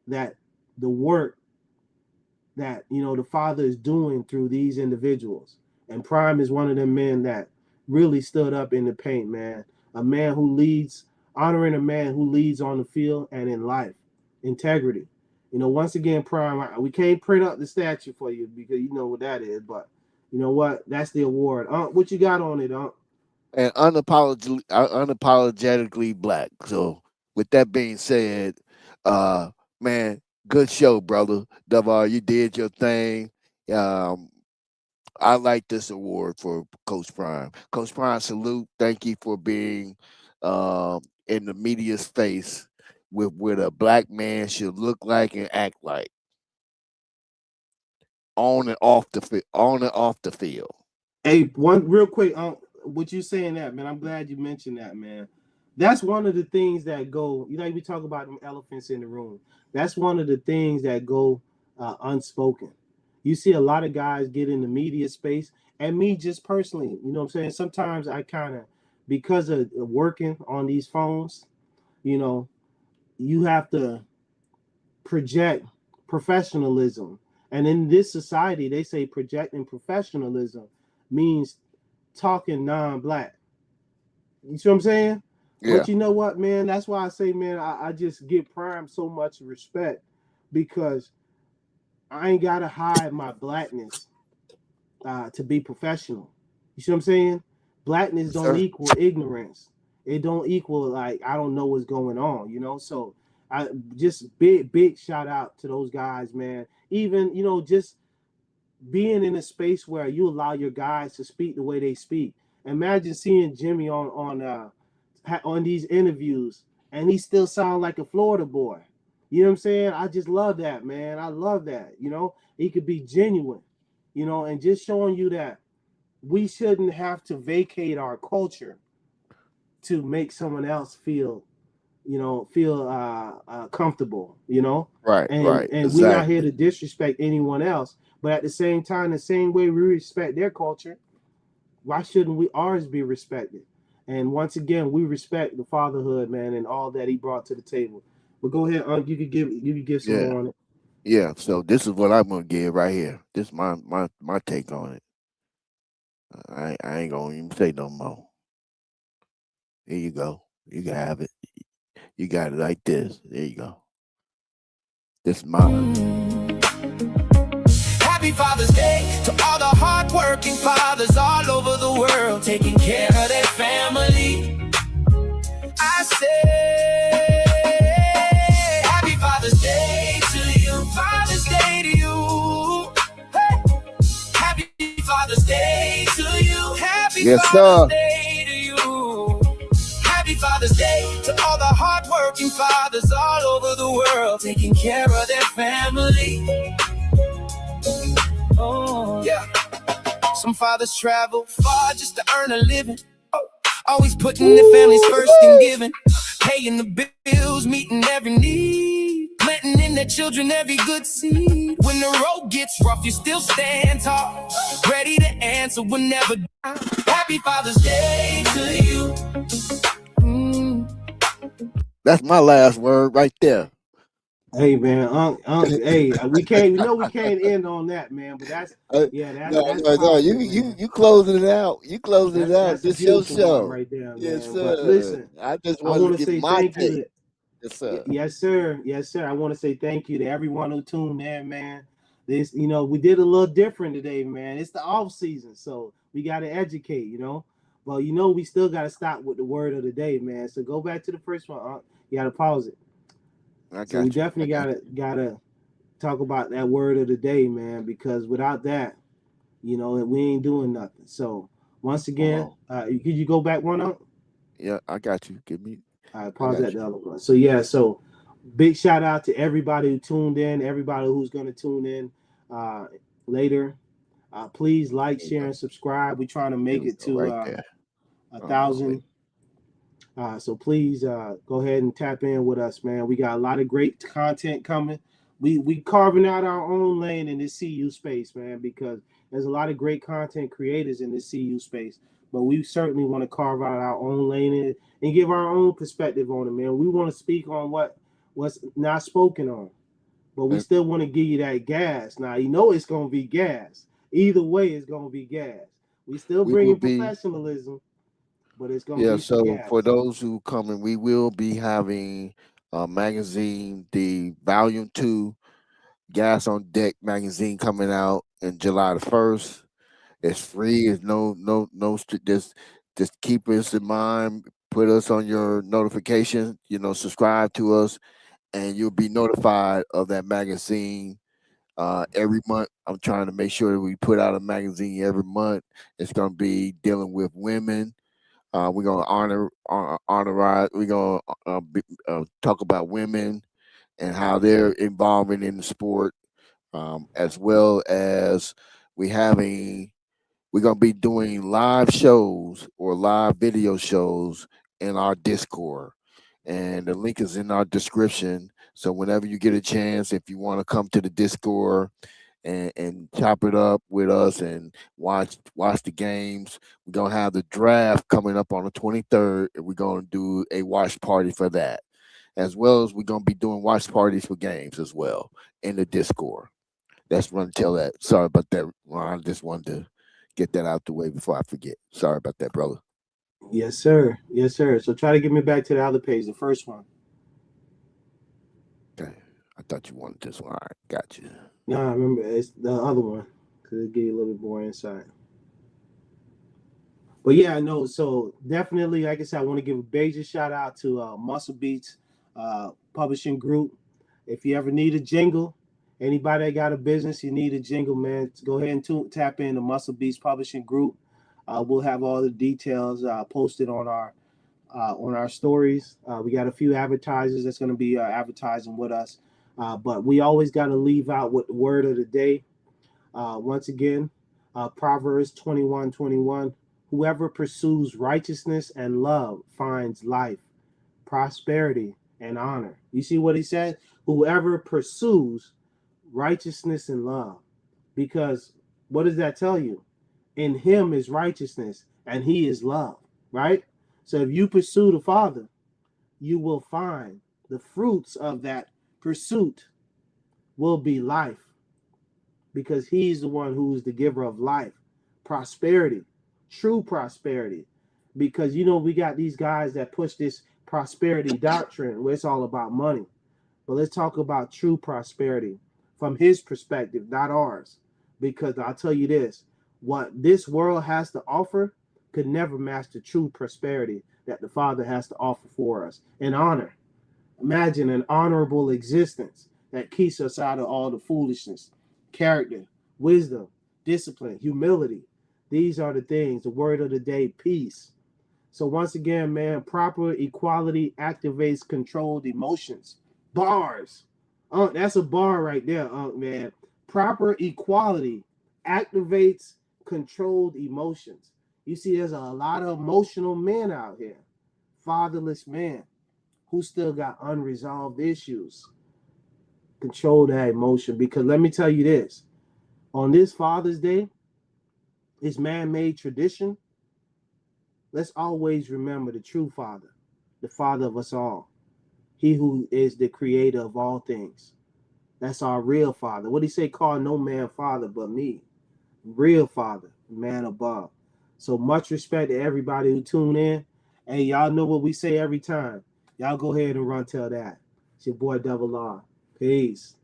[SPEAKER 2] that the work that, the Father is doing through these individuals. And Prime is one of them men that really stood up in the paint, man. A man who leads, honoring a man who leads on the field and in life. Integrity. Once again, Prime, we can't print up the statue for you because you know what that is, but you know what? That's the award. What you got on it,
[SPEAKER 3] And unapologetically black. So with that being said, man, good show, brother. Davar, you did your thing. Um, I like this award for Coach Prime. Coach Prime, salute. Thank you for being in the media's face with what a black man should look like and act like on and off the field.
[SPEAKER 2] Hey, one real quick, what you saying that, man? I'm glad you mentioned that, man. That's one of the things that go. We talk about them elephants in the room. That's one of the things that go unspoken. You see a lot of guys get in the media space, and me just personally, what I'm saying? Sometimes I kind of, because of working on these phones, you have to project professionalism. And in this society, they say projecting professionalism means talking non-black. You see what I'm saying?
[SPEAKER 3] Yeah.
[SPEAKER 2] But you know what, man? That's why I say, man, I just give Prime so much respect, because I ain't got to hide my blackness to be professional. You see what I'm saying? Blackness
[SPEAKER 3] Yes,
[SPEAKER 2] don't
[SPEAKER 3] sir.
[SPEAKER 2] equal ignorance. It don't equal like I don't know what's going on, So I just big shout out to those guys, man. Even, just being in a space where you allow your guys to speak the way they speak. Imagine seeing Jimmy on on these interviews, and he still sound like a Florida boy. You know what I'm saying? I just love that, man. I love that. You know, he could be genuine, you know, and just showing you that we shouldn't have to vacate our culture to make someone else feel, comfortable, you know,
[SPEAKER 3] Right, right,
[SPEAKER 2] and we're not here
[SPEAKER 3] exactly.
[SPEAKER 2] to disrespect anyone else, but at the same time, the same way we respect their culture, why shouldn't we ours be respected? And once again, we respect the fatherhood, man, and all that he brought to the table. But go ahead, you could give some
[SPEAKER 3] Yeah,
[SPEAKER 2] more on it.
[SPEAKER 3] yeah. So this is what I'm gonna give right here. This is my take on it. I ain't gonna even say no more. Here you go. You can have it. You got it like this. There you go. This is mine.
[SPEAKER 4] Happy Father's Day to all the hardworking fathers all over the world, taking care of their family. I say, Happy Father's Day to you, Father's Day to you. Hey. Happy Father's Day to you, Happy
[SPEAKER 3] Yes,
[SPEAKER 4] Father's
[SPEAKER 3] sir.
[SPEAKER 4] Day to you. Happy Father's Day to all the hardworking fathers all over the world, taking care of their family. Oh, yeah. Some fathers travel far just to earn a living. Oh, always putting their families first and giving, paying the bills, meeting every need, planting in their children every good seed. When the road gets rough, you still stand tall, ready to answer whenever. Happy Father's Day to you.
[SPEAKER 3] That's my last word right there.
[SPEAKER 2] Hey man, hey, we can't end on that, man. But that's yeah, that's
[SPEAKER 3] No,
[SPEAKER 2] that's
[SPEAKER 3] no, no.
[SPEAKER 2] powerful,
[SPEAKER 3] You
[SPEAKER 2] man.
[SPEAKER 3] you closing it out. You closing it
[SPEAKER 2] That's
[SPEAKER 3] out.
[SPEAKER 2] that's a
[SPEAKER 3] This your
[SPEAKER 2] beautiful one
[SPEAKER 3] show.
[SPEAKER 2] right there,
[SPEAKER 3] Yes,
[SPEAKER 2] man. But
[SPEAKER 3] sir.
[SPEAKER 2] listen,
[SPEAKER 3] I just
[SPEAKER 2] I
[SPEAKER 3] wanted
[SPEAKER 2] want
[SPEAKER 3] to
[SPEAKER 2] to
[SPEAKER 3] give
[SPEAKER 2] say
[SPEAKER 3] my
[SPEAKER 2] thank you
[SPEAKER 3] take.
[SPEAKER 2] to
[SPEAKER 3] Yes, sir.
[SPEAKER 2] yes, sir. Yes, sir. I want to say thank you to everyone who tuned in, man. This, we did a little different today, man. It's the off season, so we got to educate, But we still got to stop with the word of the day, man. So go back to the first one. You got to pause it.
[SPEAKER 3] I
[SPEAKER 2] So we
[SPEAKER 3] got you. I
[SPEAKER 2] definitely
[SPEAKER 3] got
[SPEAKER 2] gotta talk about that word of the day, man. Because without that, we ain't doing nothing. So once
[SPEAKER 3] you. Hold
[SPEAKER 2] again,
[SPEAKER 3] on.
[SPEAKER 2] could you go back one up?
[SPEAKER 3] Yeah, I got you. Give me.
[SPEAKER 2] I
[SPEAKER 3] I
[SPEAKER 2] pause
[SPEAKER 3] got
[SPEAKER 2] at
[SPEAKER 3] you.
[SPEAKER 2] the other one. So yeah, so big shout out to everybody who tuned in, everybody who's going to tune in later. Please like,
[SPEAKER 3] There we
[SPEAKER 2] share,
[SPEAKER 3] go.
[SPEAKER 2] and subscribe. We're trying to
[SPEAKER 3] There
[SPEAKER 2] make
[SPEAKER 3] we
[SPEAKER 2] it
[SPEAKER 3] go.
[SPEAKER 2] to
[SPEAKER 3] Right there.
[SPEAKER 2] a
[SPEAKER 3] Hold on. Wait.
[SPEAKER 2] thousand. So please go ahead and tap in with us, man. We got a lot of great content coming. We carving out our own lane in this CU space, man, because there's a lot of great content creators in this CU space. But we certainly want to carve out our own lane and give our own perspective on it, man. We want to speak on what's not spoken on, but we
[SPEAKER 3] And
[SPEAKER 2] still want to give you that gas. Now it's gonna be gas. Either way, it's gonna be gas. We still
[SPEAKER 3] we will
[SPEAKER 2] bringing
[SPEAKER 3] be.
[SPEAKER 2] professionalism, but it's gonna
[SPEAKER 3] Yeah.
[SPEAKER 2] be some
[SPEAKER 3] So for
[SPEAKER 2] gas.
[SPEAKER 3] those who coming, we will be having a magazine, the Volume 2 Gas on Deck magazine coming out in July the 1st. It's free. It's just keep us in mind. Put us on your notification. Subscribe to us, and you'll be notified of that magazine every month. I'm trying to make sure that we put out a magazine every month. It's going to be dealing with women. We're going to honorize. We're going to talk about women and how they're involving in the sport, as well as we having we're gonna be doing live shows or live video shows in our Discord. And the link is in our description. So whenever you get a chance, if you want to come to the Discord and chop it up with us and watch the games, we're gonna have the draft coming up on the 23rd, and we're gonna do a watch party for that. As well as we're gonna be doing watch parties for games as well in the Discord. That's run tell that. Sorry about that, Ron. I just wanted to get that out the way before I forget. Sorry about that, brother.
[SPEAKER 2] Yes, sir. Yes, sir. So try to get me back to the other page, the first one.
[SPEAKER 3] Okay. I thought you wanted this one. All right, got you.
[SPEAKER 2] No, I remember it's the other one because it give you a little bit more insight. But yeah, I know. So definitely, like I said, I want to give a major shout out to Muscle Beats Publishing Group. If you ever need a jingle, anybody that got a business, you need a jingle, man, go ahead and tap in the Muscle Beats Publishing Group. We'll have all the details posted on our on our stories. We got a few advertisers that's going to be advertising with us. But we always got to leave out with the word of the day. Once again, Proverbs 21:21. Whoever pursues righteousness and love finds life, prosperity, and honor. You see what he said? Whoever pursues righteousness and love. Because what does that tell you? In him is righteousness and he is love, right? So if you pursue the Father, you will find the fruits of that pursuit will be life, because he's the one who's the giver of life, prosperity, true prosperity. Because, you know, we got these guys that push this prosperity doctrine where it's all about money. But let's talk about true prosperity from his perspective, not ours. Because I'll tell you this, what this world has to offer could never match the true prosperity that the Father has to offer for us. And honor. Imagine an honorable existence that keeps us out of all the foolishness, character, wisdom, discipline, humility. These are the things, the word of the day, peace. So once again, man, proper equality activates controlled emotions. Bars. That's a bar right there, man. Proper equality activates controlled emotions. You see, there's a lot of emotional men out here, fatherless men, who still got unresolved issues. Control that emotion, because let me tell you this, on this Father's Day, this man-made tradition, let's always remember the true Father, the Father of us all, he who is the creator of all things. That's our real Father. What did he say? Call no man father but me. Real Father, man above. So much respect to everybody who tune in. Hey, y'all know what we say every time. Y'all go ahead and run tell that. It's your boy Double R. Peace.